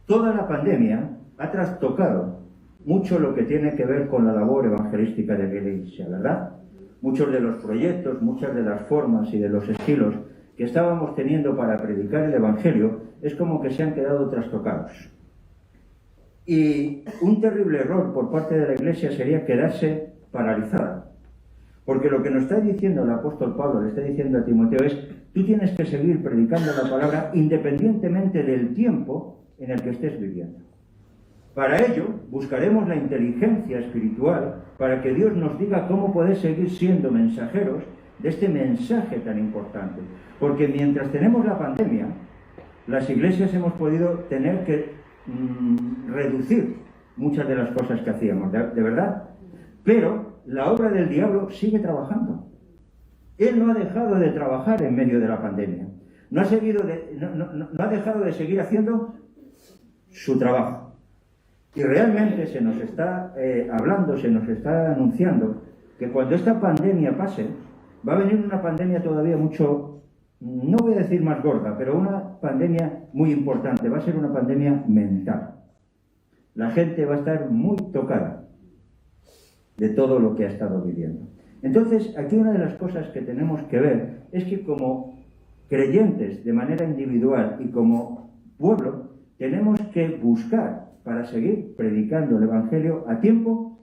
Toda la pandemia ha trastocado mucho lo que tiene que ver con la labor evangelística de la Iglesia, ¿verdad? Muchos de los proyectos, muchas de las formas y de los estilos que estábamos teniendo para predicar el Evangelio es como que se han quedado trastocados. Y un terrible error por parte de la Iglesia sería quedarse paralizada. Porque lo que nos está diciendo el apóstol Pablo, le está diciendo a Timoteo, es: tú tienes que seguir predicando la palabra independientemente del tiempo en el que estés viviendo. Para ello, buscaremos la inteligencia espiritual para que Dios nos diga cómo poder seguir siendo mensajeros de este mensaje tan importante. Porque mientras tenemos la pandemia, las iglesias hemos podido tener que reducir muchas de las cosas que hacíamos, de verdad. Pero la obra del diablo sigue trabajando. Él no ha dejado de trabajar en medio de la pandemia. No ha dejado de seguir haciendo su trabajo. Y realmente se nos está hablando, se nos está anunciando que cuando esta pandemia pase, va a venir una pandemia todavía mucho, no voy a decir más gorda, pero una pandemia muy importante. Va a ser una pandemia mental. La gente va a estar muy tocada de todo lo que ha estado viviendo. Entonces, aquí una de las cosas que tenemos que ver es que como creyentes de manera individual y como pueblo, tenemos que buscar para seguir predicando el Evangelio a tiempo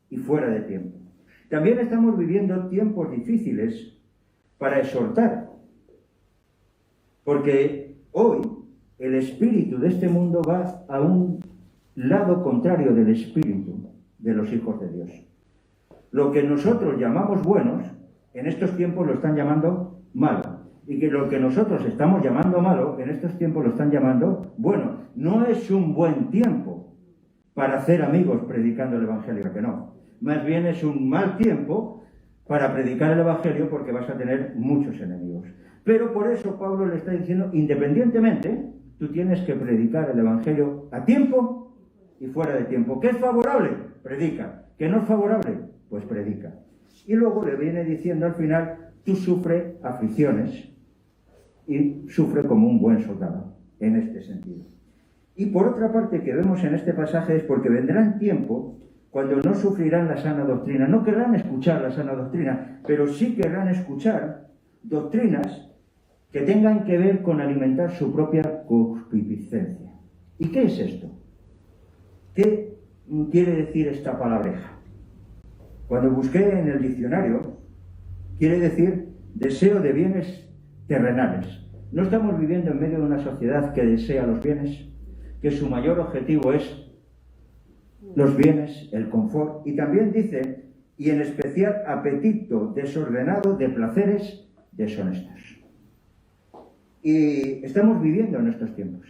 y fuera de tiempo. También estamos viviendo tiempos difíciles para exhortar, porque hoy el espíritu de este mundo va a un lado contrario del espíritu de los hijos de Dios. Lo que nosotros llamamos buenos, en estos tiempos lo están llamando malo. Y que lo que nosotros estamos llamando malo, en estos tiempos lo están llamando bueno. No es un buen tiempo para hacer amigos predicando el Evangelio, que no. Más bien es un mal tiempo para predicar el Evangelio, porque vas a tener muchos enemigos. Pero por eso Pablo le está diciendo, independientemente, tú tienes que predicar el Evangelio a tiempo y fuera de tiempo. ¿Qué es favorable? Predica. ¿Qué no es favorable? Pues predica. Y luego le viene diciendo al final, tú sufre aflicciones y sufre como un buen soldado, en este sentido. Y por otra parte que vemos en este pasaje es porque vendrán tiempo cuando no sufrirán la sana doctrina, no querrán escuchar la sana doctrina, pero sí querrán escuchar doctrinas que tengan que ver con alimentar su propia concupiscencia. ¿Y qué es esto? ¿Qué quiere decir esta palabreja? Cuando busqué en el diccionario, quiere decir deseo de bienes terrenales. ¿No estamos viviendo en medio de una sociedad que desea los bienes? Que su mayor objetivo es los bienes, el confort, y también dice, y en especial apetito desordenado de placeres deshonestos. Y estamos viviendo en estos tiempos.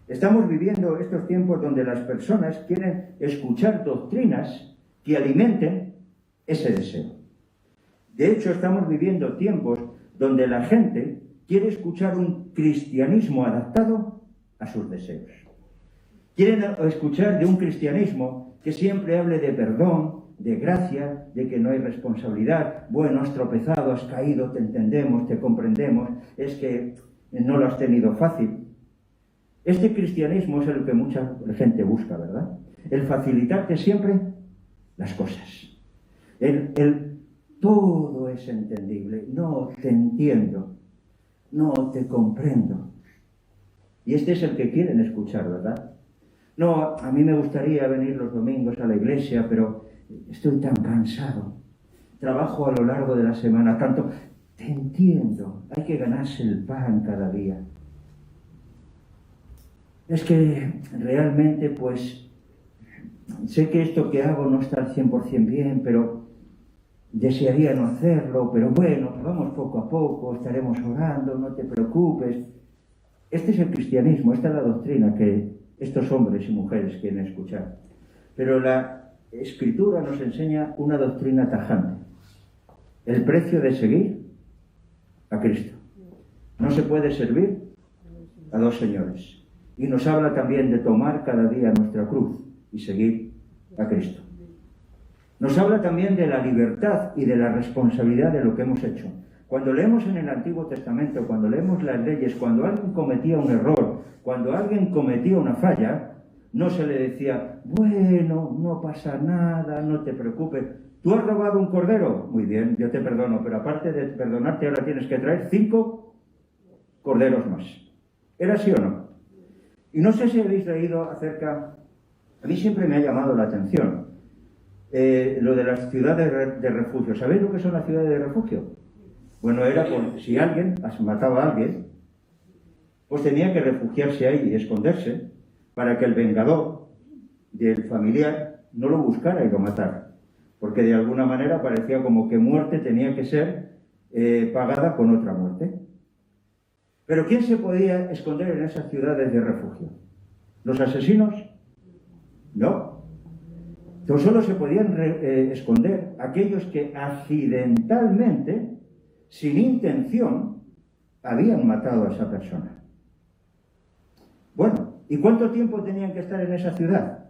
Estamos viviendo estos tiempos donde las personas quieren escuchar doctrinas que alimenten ese deseo. De hecho, estamos viviendo tiempos donde la gente quiere escuchar un cristianismo adaptado a sus deseos. Quieren escuchar de un cristianismo que siempre hable de perdón, de gracia, de que no hay responsabilidad. Bueno, has tropezado, has caído, te entendemos, te comprendemos, es que no lo has tenido fácil. Este cristianismo es el que mucha gente busca, ¿verdad? El facilitarte siempre las cosas. El todo es entendible. No te entiendo, no te comprendo. Y este es el que quieren escuchar, ¿verdad? No, a mí me gustaría venir los domingos a la iglesia, pero estoy tan cansado. Trabajo a lo largo de la semana tanto. Te entiendo, hay que ganarse el pan cada día. Es que realmente, pues, sé que esto que hago no está al 100% bien, pero desearía no hacerlo, pero bueno, vamos poco a poco, estaremos orando, no te preocupes. Este es el cristianismo, esta es la doctrina que estos hombres y mujeres quieren escuchar. Pero la Escritura nos enseña una doctrina tajante. El precio de seguir a Cristo. No se puede servir a dos señores. Y nos habla también de tomar cada día nuestra cruz y seguir a Cristo. Nos habla también de la libertad y de la responsabilidad de lo que hemos hecho. Cuando leemos en el Antiguo Testamento, cuando leemos las leyes, cuando alguien cometía un error, cuando alguien cometía una falla, no se le decía, bueno, no pasa nada, no te preocupes. ¿Tú has robado un cordero? Muy bien, yo te perdono, pero aparte de perdonarte ahora tienes que traer 5 corderos más. ¿Era así o no? Y no sé si habéis leído acerca, a mí siempre me ha llamado la atención, lo de las ciudades de refugio. ¿Sabéis lo que son las ciudades de refugio? Bueno, era por si alguien mataba a alguien, pues tenía que refugiarse ahí y esconderse para que el vengador del familiar no lo buscara y lo matara. Porque de alguna manera parecía como que muerte tenía que ser pagada con otra muerte. Pero ¿quién se podía esconder en esas ciudades de refugio? ¿Los asesinos? No. Entonces solo se podían esconder aquellos que accidentalmente, sin intención, habían matado a esa persona. Bueno, ¿y cuánto tiempo tenían que estar en esa ciudad?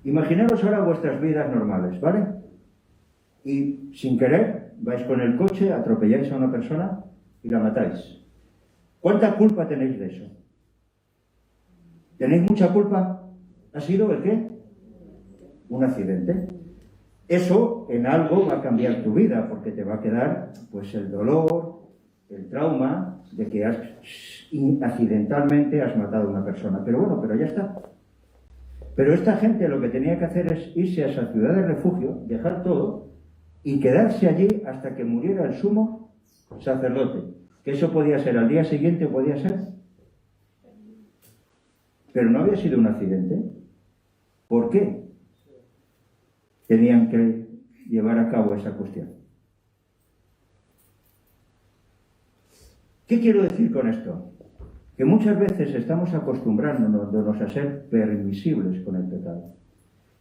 Imaginaros ahora vuestras vidas normales, ¿vale? Y sin querer, vais con el coche, atropelláis a una persona y la matáis. ¿Cuánta culpa tenéis de eso? ¿Tenéis mucha culpa? ¿Ha sido el qué? Un accidente. Eso en algo va a cambiar tu vida, porque te va a quedar pues el dolor, el trauma de que accidentalmente has matado a una persona. Pero bueno, pero ya está. Pero esta gente lo que tenía que hacer es irse a esa ciudad de refugio, dejar todo y quedarse allí hasta que muriera el sumo sacerdote. Que eso podía ser al día siguiente, podía ser. Pero no había sido un accidente. ¿Por qué tenían que llevar a cabo esa cuestión? ¿Qué quiero decir con esto? Que muchas veces estamos acostumbrándonos a ser permisibles con el pecado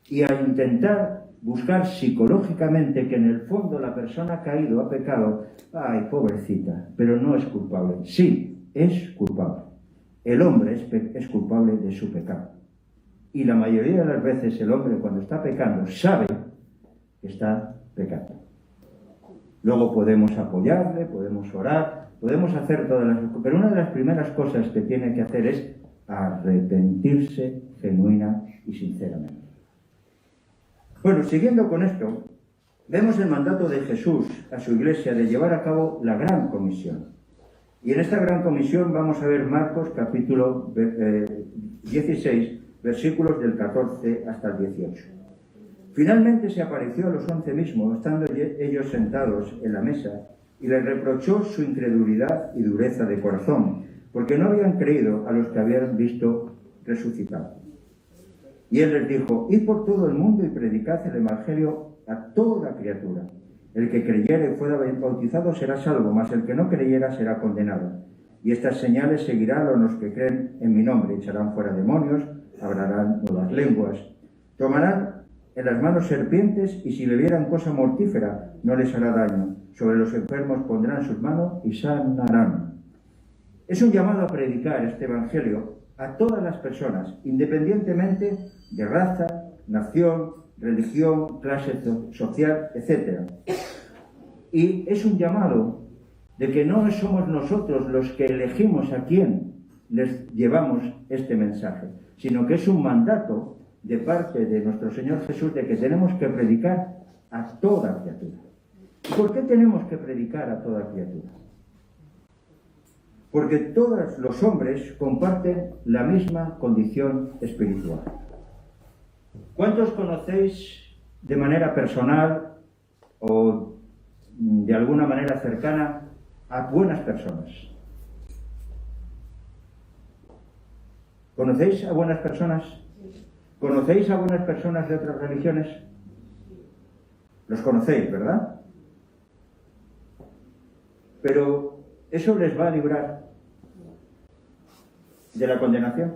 y a intentar buscar psicológicamente que en el fondo la persona ha caído, ha pecado, ay, pobrecita, pero no es culpable. Sí, es culpable. El hombre es culpable de su pecado. Y la mayoría de las veces el hombre cuando está pecando sabe que está pecando. Luego podemos apoyarle, podemos orar, podemos hacer todas las cosas, pero una de las primeras cosas que tiene que hacer es arrepentirse genuina y sinceramente. Bueno, siguiendo con esto, vemos el mandato de Jesús a su iglesia de llevar a cabo la gran comisión. Y en esta gran comisión vamos a ver Marcos capítulo 16, versículos del 14 hasta el 18. Finalmente se apareció a los 11 mismos, estando ellos sentados en la mesa, y les reprochó su incredulidad y dureza de corazón, porque no habían creído a los que habían visto resucitado. Y él les dijo: id por todo el mundo y predicad el evangelio a toda criatura. El que creyere y fuera bautizado será salvo, mas el que no creyera será condenado. Y estas señales seguirán a los que creen en mi nombre: echarán fuera demonios, hablarán nuevas lenguas, tomarán en las manos serpientes, y si bebieran cosa mortífera no les hará daño. Sobre los enfermos pondrán sus manos y sanarán. Es un llamado a predicar este evangelio a todas las personas, independientemente de raza, nación, religión, clase social, etc. Y es un llamado de que no somos nosotros los que elegimos a quién les llevamos este mensaje, sino que es un mandato de parte de nuestro Señor Jesús de que tenemos que predicar a toda criatura. ¿Y por qué tenemos que predicar a toda criatura? Porque todos los hombres comparten la misma condición espiritual. ¿Cuántos conocéis de manera personal o de alguna manera cercana a buenas personas? ¿Conocéis a buenas personas? ¿Conocéis a buenas personas de otras religiones? Los conocéis, ¿verdad? Pero ¿eso les va a librar de la condenación?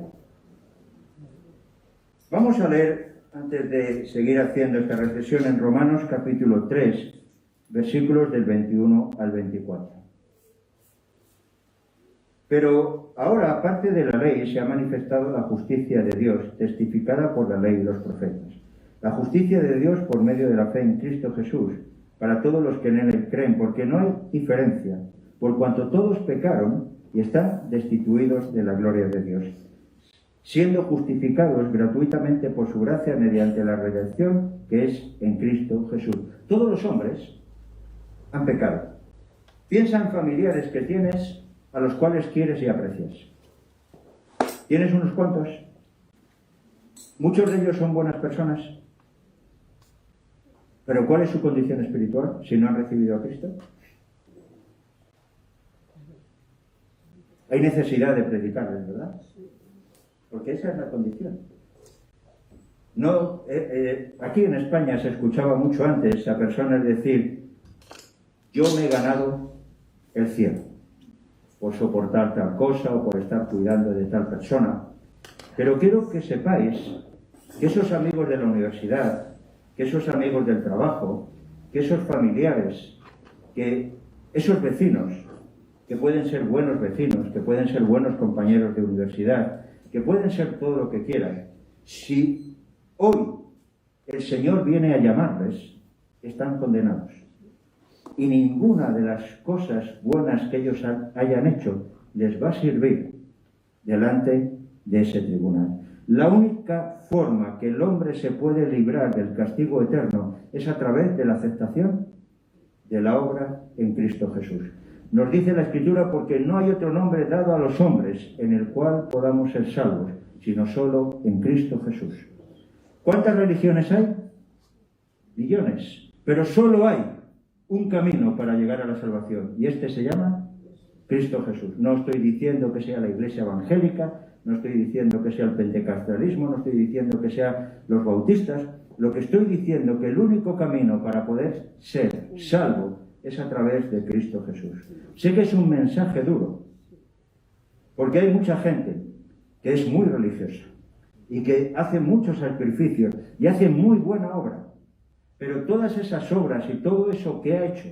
Vamos a leer, antes de seguir haciendo esta reflexión, en Romanos capítulo 3, versículos del 21 al 24. Pero ahora, aparte de la ley, se ha manifestado la justicia de Dios, testificada por la ley y los profetas. La justicia de Dios por medio de la fe en Cristo Jesús, para todos los que en Él creen, porque no hay diferencia, por cuanto todos pecaron y están destituidos de la gloria de Dios, siendo justificados gratuitamente por su gracia mediante la redención que es en Cristo Jesús. Todos los hombres han pecado. Piensa en familiares que tienes a los cuales quieres y aprecias. ¿Tienes unos cuantos? Muchos de ellos son buenas personas. ¿Pero cuál es su condición espiritual si no han recibido a Cristo? Hay necesidad de predicarles, ¿verdad? Porque esa es la condición. No, aquí en España se escuchaba mucho antes a personas decir: yo me he ganado el cielo por soportar tal cosa o por estar cuidando de tal persona. Pero quiero que sepáis que esos amigos de la universidad, que esos amigos del trabajo, que esos familiares, que esos vecinos, que pueden ser buenos vecinos, que pueden ser buenos compañeros de universidad, que pueden ser todo lo que quieran, si hoy el Señor viene a llamarles, están condenados. Y ninguna de las cosas buenas que ellos hayan hecho les va a servir delante de ese tribunal. La única forma que el hombre se puede librar del castigo eterno es a través de la aceptación de la obra en Cristo Jesús. Nos dice la Escritura: porque no hay otro nombre dado a los hombres en el cual podamos ser salvos, sino solo en Cristo Jesús. ¿Cuántas religiones hay? Millones. Pero solo hay un camino para llegar a la salvación, y este se llama Cristo Jesús. No estoy diciendo que sea la iglesia evangélica, no estoy diciendo que sea el pentecostalismo, no estoy diciendo que sean los bautistas. Lo que estoy diciendo es que el único camino para poder ser salvo es a través de Cristo Jesús. Sé que es un mensaje duro, porque hay mucha gente que es muy religiosa y que hace muchos sacrificios y hace muy buena obra. Pero todas esas obras y todo eso que ha hecho,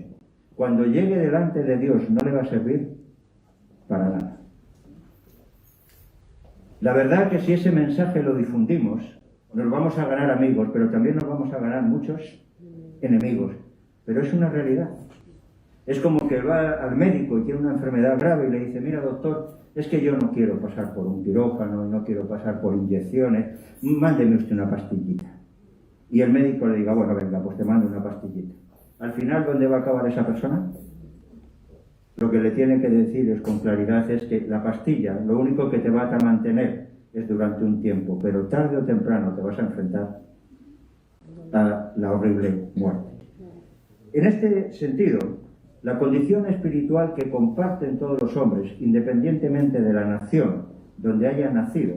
cuando llegue delante de Dios, no le va a servir para nada. La verdad que si ese mensaje lo difundimos, nos vamos a ganar amigos, pero también nos vamos a ganar muchos enemigos. pero es una realidad. Es como que va al médico y tiene una enfermedad grave y le dice, mira doctor, es que yo no quiero pasar por un quirófano, no quiero pasar por inyecciones, mándeme usted una pastillita. Y el médico le diga, bueno, venga, pues te mando una pastillita. Al final, ¿dónde va a acabar esa persona? Lo que le tiene que decir es con claridad es que la pastilla, lo único que te va a mantener es durante un tiempo, pero tarde o temprano te vas a enfrentar a la horrible muerte. En este sentido, la condición espiritual que comparten todos los hombres, independientemente de la nación donde hayan nacido,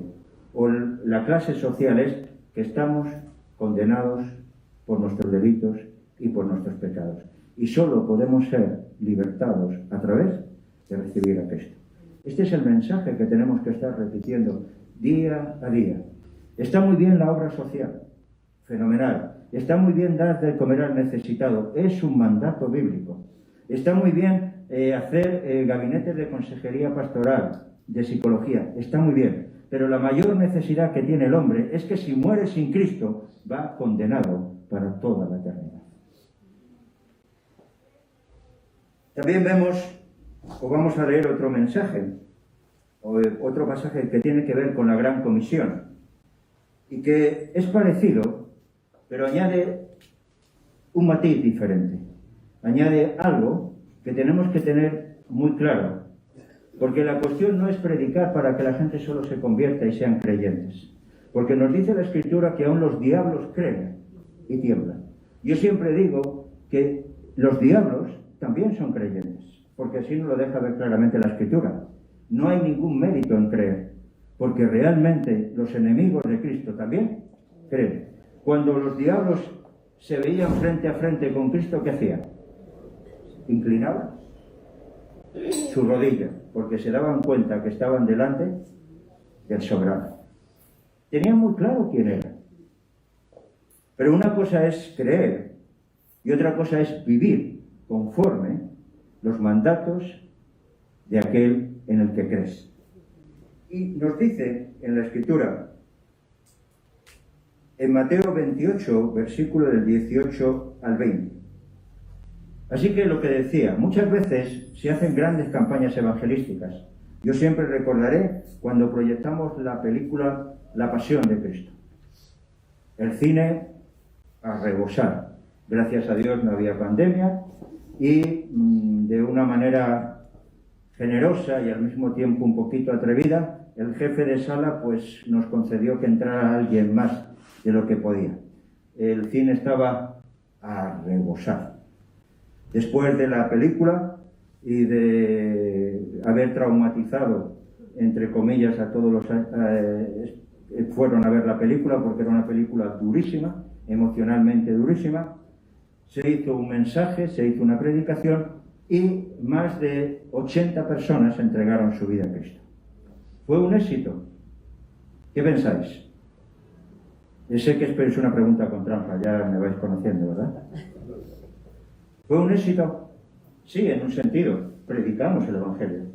o la clase social, es que estamos condenados por nuestros delitos y por nuestros pecados. Y solo podemos ser libertados a través de recibir a Cristo. Este es el mensaje que tenemos que estar repitiendo día a día. Está muy bien la obra social, fenomenal. Está muy bien dar de comer al necesitado, es un mandato bíblico. Está muy bien hacer gabinetes de consejería pastoral, de psicología, está muy bien. Pero la mayor necesidad que tiene el hombre es que si muere sin Cristo, va condenado para toda la eternidad. También vemos, o vamos a leer otro mensaje, o otro pasaje que tiene que ver con la Gran Comisión, y que es parecido, pero añade un matiz diferente. Añade algo que tenemos que tener muy claro, porque la cuestión no es predicar para que la gente solo se convierta y sean creyentes, porque nos dice la Escritura que aún los diablos creen y tiemblan. Yo siempre digo que los diablos también son creyentes, porque así nos lo deja ver claramente la Escritura. No hay ningún mérito en creer, porque realmente los enemigos de Cristo también creen. Cuando los diablos se veían frente a frente con Cristo, ¿qué hacían? Inclinaban su rodilla, porque se daban cuenta que estaban delante del soberano. Tenían muy claro quién era. Pero una cosa es creer y otra cosa es vivir conforme los mandatos de aquel en el que crees. Y nos dice en la Escritura, en Mateo 28, versículo del 18 al 20. Así que lo que decía, muchas veces se hacen grandes campañas evangelísticas. Yo siempre recordaré cuando proyectamos la película La Pasión de Cristo. El cine a rebosar. Gracias a Dios no había pandemia y de una manera generosa y al mismo tiempo un poquito atrevida, el jefe de sala pues nos concedió que entrara alguien más de lo que podía. El cine estaba a rebosar. Después de la película y de haber traumatizado, entre comillas, a todos los fueron a ver la película porque era una película durísima, emocionalmente durísima, se hizo un mensaje, se hizo una predicación y más de 80 personas entregaron su vida a Cristo. ¿Fue un éxito? ¿Qué pensáis? Yo sé que es una pregunta con trampa, ya me vais conociendo, ¿verdad? ¿Fue un éxito? Sí, en un sentido, predicamos el Evangelio.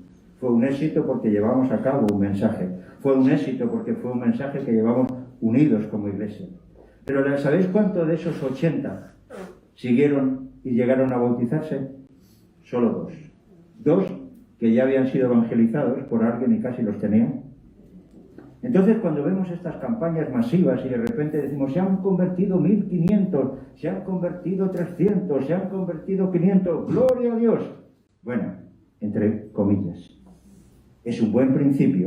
Fue un éxito porque llevamos a cabo un mensaje. Fue un éxito porque fue un mensaje que llevamos unidos como iglesia. Pero ¿sabéis cuánto de esos 80 siguieron y llegaron a bautizarse? Solo 2. 2 que ya habían sido evangelizados por alguien y casi los tenían. Entonces, cuando vemos estas campañas masivas y de repente decimos, se han convertido 1.500, se han convertido 300, se han convertido 500, ¡gloria a Dios! Bueno, entre comillas. Es un buen principio,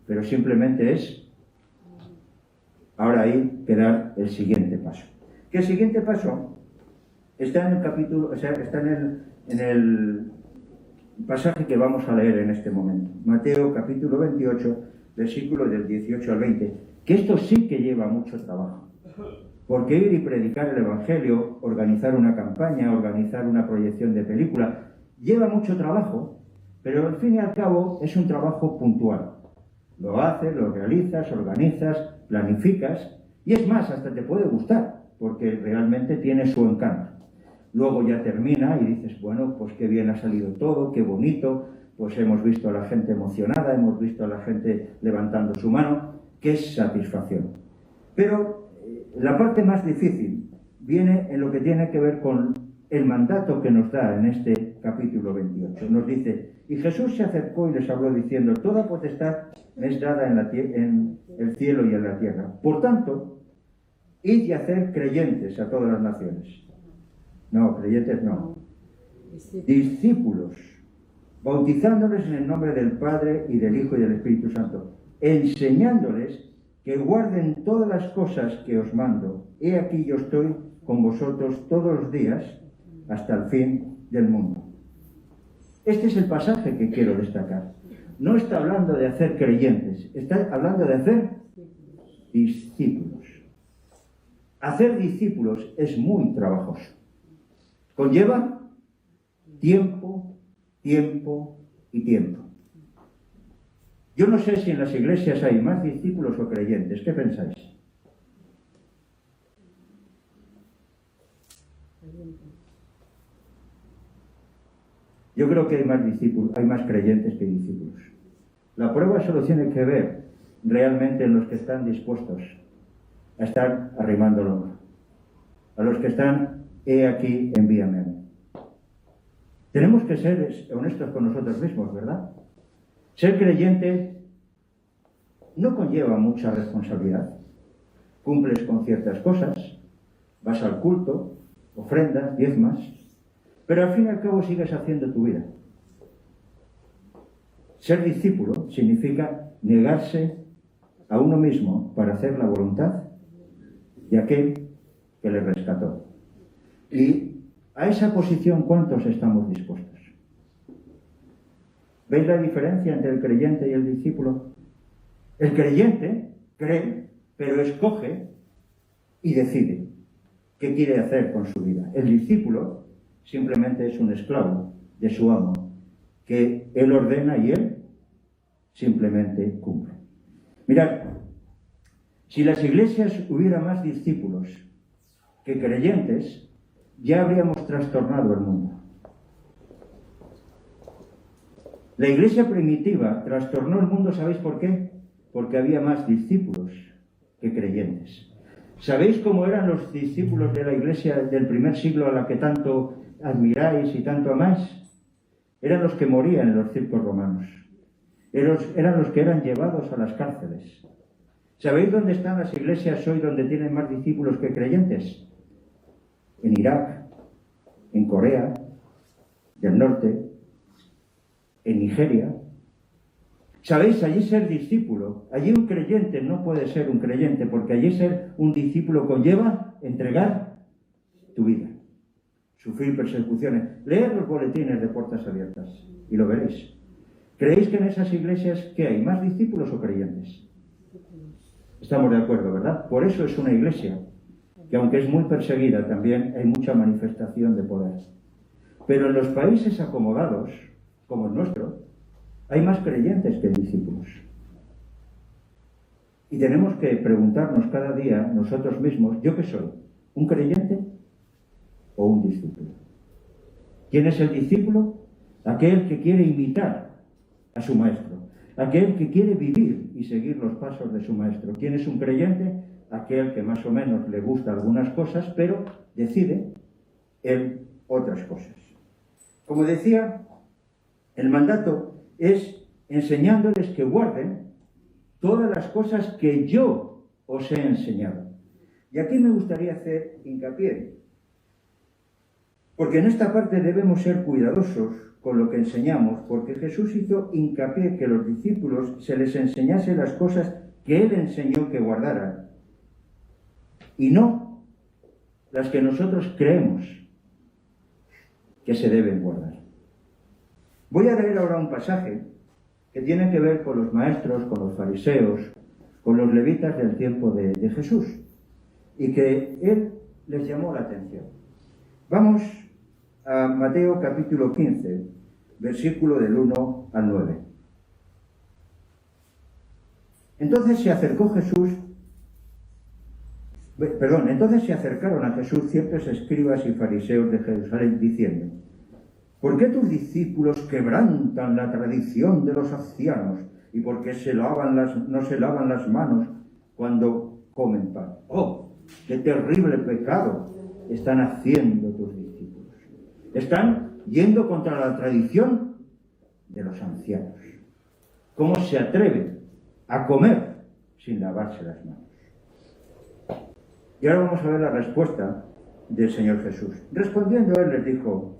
pero simplemente es, ahora hay que dar el siguiente paso. Que el siguiente paso está en el capítulo, o sea, está en el pasaje que vamos a leer en este momento. Mateo capítulo 28, versículos del 18 al 20, que esto sí que lleva mucho trabajo. Porque ir y predicar el Evangelio, organizar una campaña, organizar una proyección de película, lleva mucho trabajo, pero al fin y al cabo es un trabajo puntual. Lo haces, lo realizas, organizas, planificas, y es más, hasta te puede gustar, porque realmente tiene su encanto. Luego ya termina y dices, bueno, pues qué bien ha salido todo, qué bonito, pues hemos visto a la gente emocionada, hemos visto a la gente levantando su mano, qué satisfacción. Pero la parte más difícil viene en lo que tiene que ver con el mandato que nos da en este capítulo 28. Nos dice, y Jesús se acercó y les habló diciendo, toda potestad me es dada en el cielo y en la tierra. Por tanto, id y hacer creyentes a todas las naciones. No, creyentes no. Discípulos, bautizándoles en el nombre del Padre y del Hijo y del Espíritu Santo, enseñándoles que guarden todas las cosas que os mando. He aquí yo estoy con vosotros todos los días hasta el fin del mundo. Este es el pasaje que quiero destacar. No está hablando de hacer creyentes, está hablando de hacer discípulos. Hacer discípulos es muy trabajoso. Conlleva tiempo, tiempo y tiempo. Yo no sé si en las iglesias hay más discípulos o creyentes. ¿Qué pensáis? Yo creo que hay más discípulos, hay más creyentes que discípulos. La prueba solo tiene que ver realmente en los que están dispuestos a estar arrimando el hombro. A los que están, he aquí, envíame a mí. Tenemos que ser honestos con nosotros mismos, ¿verdad? Ser creyente no conlleva mucha responsabilidad. Cumples con ciertas cosas, vas al culto, ofrendas, diezmas, pero al fin y al cabo sigues haciendo tu vida. Ser discípulo significa negarse a uno mismo para hacer la voluntad de aquel que le rescató. Y a esa posición, ¿cuántos estamos dispuestos? ¿Veis la diferencia entre el creyente y el discípulo? El creyente cree, pero escoge y decide qué quiere hacer con su vida. El discípulo simplemente es un esclavo de su amo, que él ordena y él simplemente cumple. Mirad, si las iglesias hubiera más discípulos que creyentes, ya habríamos trastornado el mundo. La iglesia primitiva trastornó el mundo, ¿sabéis por qué? Porque había más discípulos que creyentes. ¿Sabéis cómo eran los discípulos de la iglesia del primer siglo a la que tanto admiráis y tanto amáis? Eran los que morían en los circos romanos. Eran los que eran llevados a las cárceles. ¿Sabéis dónde están las iglesias hoy donde tienen más discípulos que creyentes? En Irak, en Corea del Norte, en Nigeria. ¿Sabéis? Allí ser discípulo, allí un creyente no puede ser un creyente, porque allí ser un discípulo conlleva entregar tu vida, sufrir persecuciones. Leed los boletines de Puertas Abiertas y lo veréis. ¿Creéis que en esas iglesias qué hay? ¿Más discípulos o creyentes? Estamos de acuerdo, ¿verdad? Por eso es una iglesia que, aunque es muy perseguida, también hay mucha manifestación de poder. Pero en los países acomodados, como el nuestro, hay más creyentes que discípulos. Y tenemos que preguntarnos cada día nosotros mismos, ¿yo qué soy? ¿Un creyente o un discípulo? ¿Quién es el discípulo? Aquel que quiere imitar a su maestro, aquel que quiere vivir y seguir los pasos de su maestro. ¿Quién es un creyente? Aquel que más o menos le gusta algunas cosas, pero decide él otras cosas. Como decía, el mandato es enseñándoles que guarden todas las cosas que yo os he enseñado. Y aquí me gustaría hacer hincapié, porque en esta parte debemos ser cuidadosos con lo que enseñamos, porque Jesús hizo hincapié que los discípulos se les enseñase las cosas que Él enseñó que guardaran, y no las que nosotros creemos que se deben guardar. Voy a leer ahora un pasaje que tiene que ver con los maestros, con los fariseos, con los levitas del tiempo de Jesús, y que Él les llamó la atención. Vamos a Mateo capítulo 15, versículo del 1 al 9. Entonces se acercaron a Jesús ciertos escribas y fariseos de Jerusalén, diciendo: ¿por qué tus discípulos quebrantan la tradición de los ancianos? ¿Y por qué no se lavan las manos cuando comen pan? ¡Oh, qué terrible pecado están haciendo tus discípulos! Están yendo contra la tradición de los ancianos. ¿Cómo se atreve a comer sin lavarse las manos? Y ahora vamos a ver la respuesta del Señor Jesús. Respondiendo él les dijo: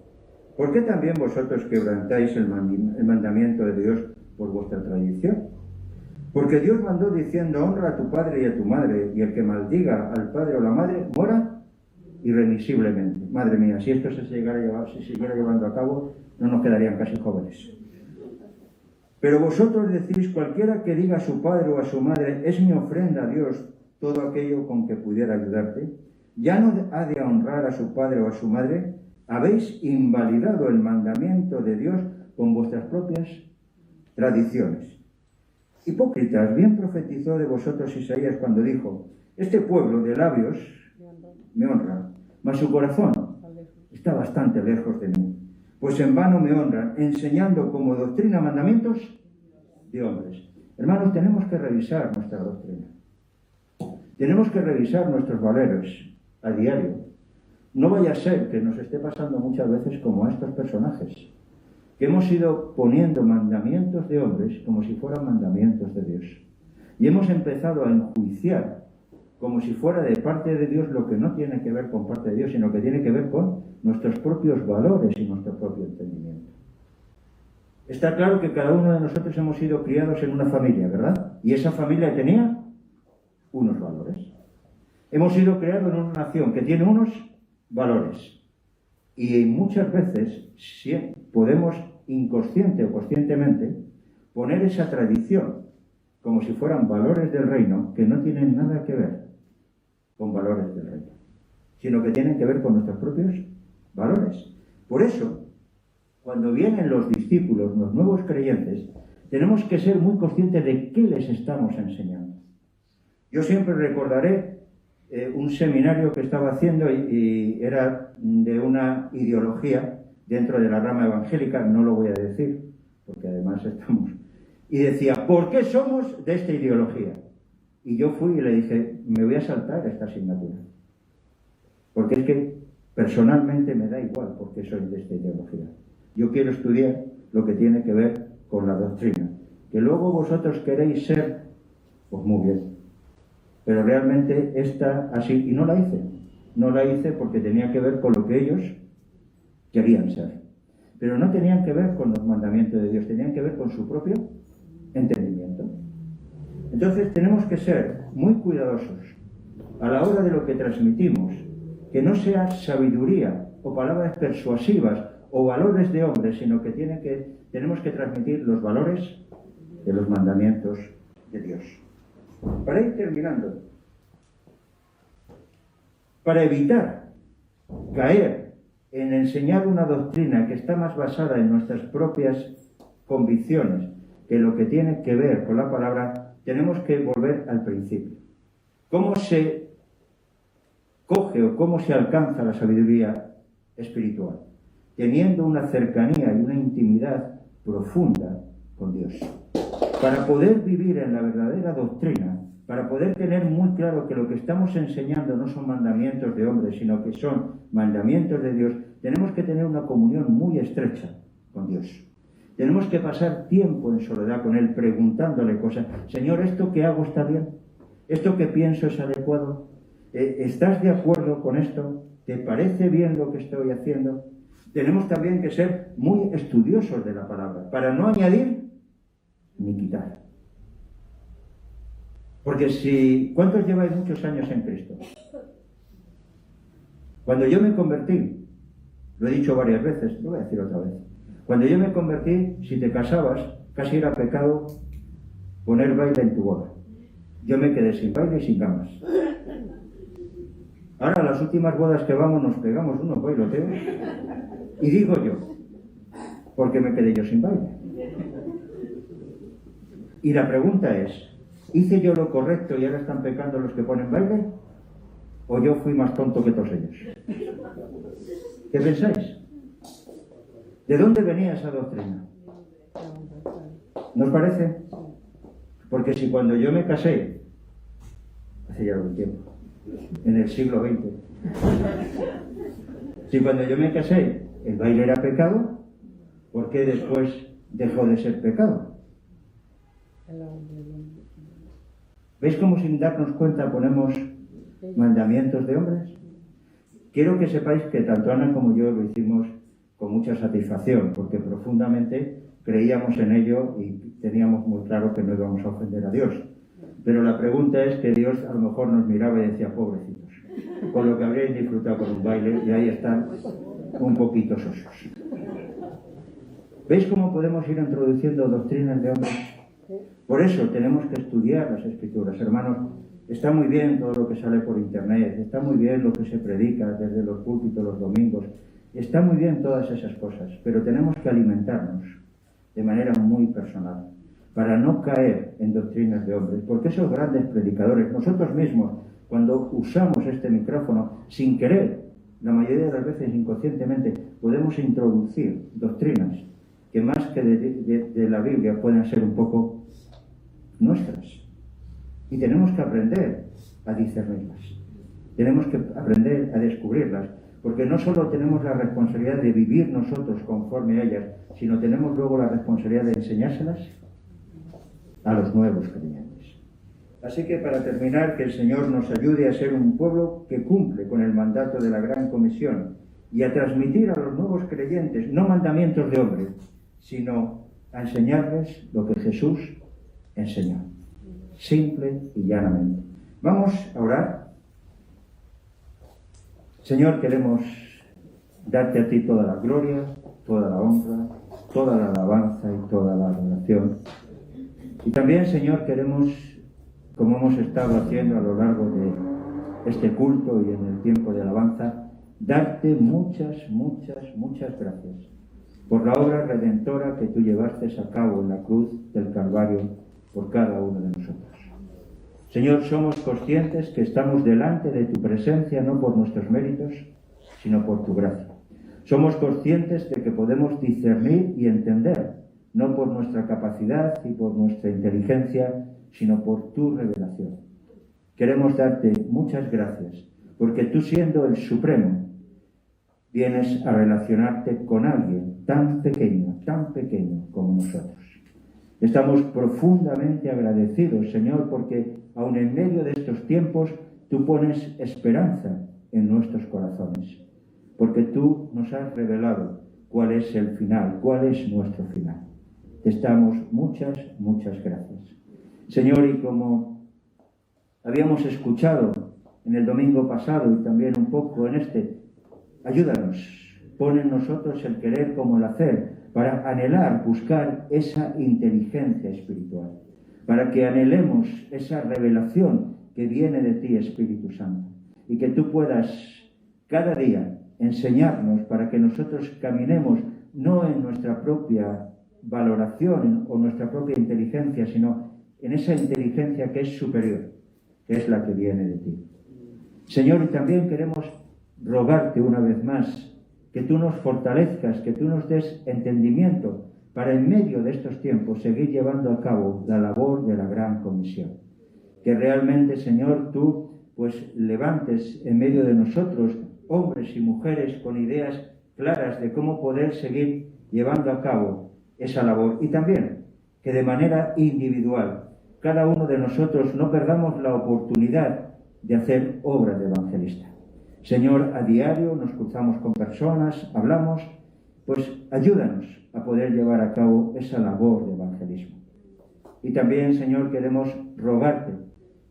¿por qué también vosotros quebrantáis el mandamiento de Dios por vuestra tradición? Porque Dios mandó diciendo: honra a tu padre y a tu madre, y el que maldiga al padre o la madre muera irremisiblemente. Madre mía, si esto se siguiera llevando a cabo, no nos quedarían casi jóvenes. Pero vosotros decís: cualquiera que diga a su padre o a su madre, es mi ofrenda a Dios, todo aquello con que pudiera ayudarte, ya no ha de honrar a su padre o a su madre. Habéis invalidado el mandamiento de Dios con vuestras propias tradiciones. Hipócritas, bien profetizó de vosotros Isaías cuando dijo: este pueblo de labios me honra, mas su corazón está bastante lejos de mí. Pues en vano me honran, enseñando como doctrina mandamientos de hombres. Hermanos, tenemos que revisar nuestra doctrina. Tenemos que revisar nuestros valores a diario. No vaya a ser que nos esté pasando muchas veces como a estos personajes, que hemos ido poniendo mandamientos de hombres como si fueran mandamientos de Dios. Y hemos empezado a enjuiciar como si fuera de parte de Dios lo que no tiene que ver con parte de Dios, sino que tiene que ver con nuestros propios valores y nuestro propio entendimiento. Está claro que cada uno de nosotros hemos sido criados en una familia, ¿verdad? Y esa familia tenía unos valores. Hemos sido creados en una nación que tiene unos valores. Y muchas veces podemos, inconsciente o conscientemente, poner esa tradición como si fueran valores del reino que no tienen nada que ver con valores del reino, sino que tienen que ver con nuestros propios valores. Por eso, cuando vienen los discípulos, los nuevos creyentes, tenemos que ser muy conscientes de qué les estamos enseñando. Yo siempre recordaré un seminario que estaba haciendo y era de una ideología dentro de la rama evangélica, no lo voy a decir, porque además estamos... Y decía: ¿por qué somos de esta ideología? Y yo fui y le dije: me voy a saltar esta asignatura. Porque es que personalmente me da igual por qué soy de esta ideología. Yo quiero estudiar lo que tiene que ver con la doctrina. Que luego vosotros queréis ser, pues muy bien. Pero realmente está así, y no la hice. No la hice porque tenía que ver con lo que ellos querían ser. Pero no tenían que ver con los mandamientos de Dios, tenían que ver con su propio entendimiento. Entonces tenemos que ser muy cuidadosos a la hora de lo que transmitimos, que no sea sabiduría o palabras persuasivas o valores de hombres, sino que tenemos que transmitir los valores de los mandamientos de Dios. Para ir terminando, para evitar caer en enseñar una doctrina que está más basada en nuestras propias convicciones que lo que tiene que ver con la palabra, tenemos que volver al principio. ¿Cómo se coge o cómo se alcanza la sabiduría espiritual? Teniendo una cercanía y una intimidad profunda con Dios. Para poder vivir en la verdadera doctrina, para poder tener muy claro que lo que estamos enseñando no son mandamientos de hombres, sino que son mandamientos de Dios, tenemos que tener una comunión muy estrecha con Dios. Tenemos que pasar tiempo en soledad con Él, preguntándole cosas. Señor, ¿esto que hago está bien? ¿Esto que pienso es adecuado? ¿Estás de acuerdo con esto? ¿Te parece bien lo que estoy haciendo? Tenemos también que ser muy estudiosos de la palabra, para no añadir ni quitar. Porque ¿cuántos lleváis muchos años en Cristo? Cuando yo me convertí, lo he dicho varias veces, lo voy a decir otra vez. Cuando yo me convertí, si te casabas, casi era pecado poner baile en tu boda. Yo me quedé sin baile y sin camas. Ahora, las últimas bodas que vamos, nos pegamos unos bailoteos. Y digo yo, ¿por qué me quedé yo sin baile? Y la pregunta es, ¿hice yo lo correcto y ahora están pecando los que ponen baile? ¿O yo fui más tonto que todos ellos? ¿Qué pensáis? ¿De dónde venía esa doctrina? ¿Nos parece? Porque si cuando yo me casé, hace ya algún tiempo, en el siglo XX, si cuando yo me casé el baile era pecado, ¿por qué después dejó de ser pecado? ¿Veis cómo sin darnos cuenta ponemos mandamientos de hombres? Quiero que sepáis que tanto Ana como yo lo hicimos con mucha satisfacción, porque profundamente creíamos en ello y teníamos muy claro que no íbamos a ofender a Dios. Pero la pregunta es que Dios a lo mejor nos miraba y decía, pobrecitos, con lo que habríais disfrutado con un baile, y ahí están un poquito sosos. ¿Veis cómo podemos ir introduciendo doctrinas de hombres? Por eso tenemos que estudiar las Escrituras, hermanos. Está muy bien todo lo que sale por internet, está muy bien lo que se predica desde los púlpitos los domingos, está muy bien todas esas cosas, pero tenemos que alimentarnos de manera muy personal para no caer en doctrinas de hombres, porque esos grandes predicadores, nosotros mismos, cuando usamos este micrófono sin querer, la mayoría de las veces inconscientemente, podemos introducir doctrinas que más que de la Biblia pueden ser un poco nuestras. Y tenemos que aprender a discernirlas. Tenemos que aprender a descubrirlas, porque no solo tenemos la responsabilidad de vivir nosotros conforme a ellas, sino tenemos luego la responsabilidad de enseñárselas a los nuevos creyentes. Así que para terminar, que el Señor nos ayude a ser un pueblo que cumple con el mandato de la Gran Comisión y a transmitir a los nuevos creyentes, no mandamientos de hombre, sino a enseñarles lo que Jesús enseñó. Simple y llanamente. Vamos a orar. Señor, queremos darte a ti toda la gloria, toda la honra, toda la alabanza y toda la adoración. Y también, Señor, queremos, como hemos estado haciendo a lo largo de este culto y en el tiempo de alabanza, darte muchas gracias por la obra redentora que tú llevaste a cabo en la cruz del Calvario por cada uno de nosotros. Señor, somos conscientes que estamos delante de tu presencia no por nuestros méritos, sino por tu gracia. Somos conscientes de que podemos discernir y entender, no por nuestra capacidad y por nuestra inteligencia, sino por tu revelación. Queremos darte muchas gracias, porque tú, siendo el Supremo, vienes a relacionarte con alguien tan pequeño como nosotros. Estamos profundamente agradecidos, Señor, porque aun en medio de estos tiempos tú pones esperanza en nuestros corazones, porque tú nos has revelado cuál es el final, cuál es nuestro final. Te damos muchas gracias. Señor, y como habíamos escuchado en el domingo pasado y también un poco en este, ayúdanos, pon en nosotros el querer como el hacer, para anhelar, buscar esa inteligencia espiritual, para que anhelemos esa revelación que viene de ti, Espíritu Santo, y que tú puedas cada día enseñarnos para que nosotros caminemos no en nuestra propia valoración o nuestra propia inteligencia, sino en esa inteligencia que es superior, que es la que viene de ti. Señor, y también queremos rogarte una vez más que tú nos fortalezcas, que tú nos des entendimiento para en medio de estos tiempos seguir llevando a cabo la labor de la Gran Comisión. Que realmente, Señor, tú pues levantes en medio de nosotros hombres y mujeres con ideas claras de cómo poder seguir llevando a cabo esa labor. Y también que de manera individual cada uno de nosotros no perdamos la oportunidad de hacer obra de evangelista. Señor, a diario nos cruzamos con personas, hablamos, pues ayúdanos a poder llevar a cabo esa labor de evangelismo. Y también, Señor, queremos rogarte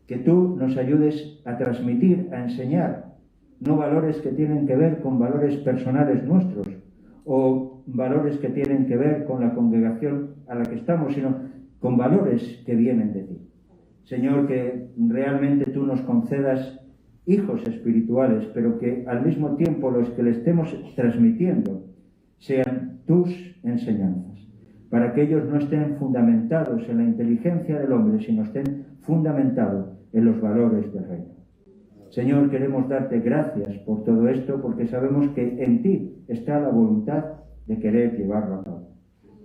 que tú nos ayudes a transmitir, a enseñar, no valores que tienen que ver con valores personales nuestros o valores que tienen que ver con la congregación a la que estamos, sino con valores que vienen de ti. Señor, que realmente tú nos concedas hijos espirituales, pero que al mismo tiempo los que le estemos transmitiendo sean tus enseñanzas, para que ellos no estén fundamentados en la inteligencia del hombre, sino estén fundamentados en los valores del reino. Señor, queremos darte gracias por todo esto, porque sabemos que en ti está la voluntad de querer llevarlo a cabo.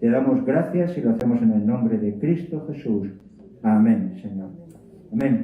Te damos gracias y lo hacemos en el nombre de Cristo Jesús. Amén, Señor. Amén.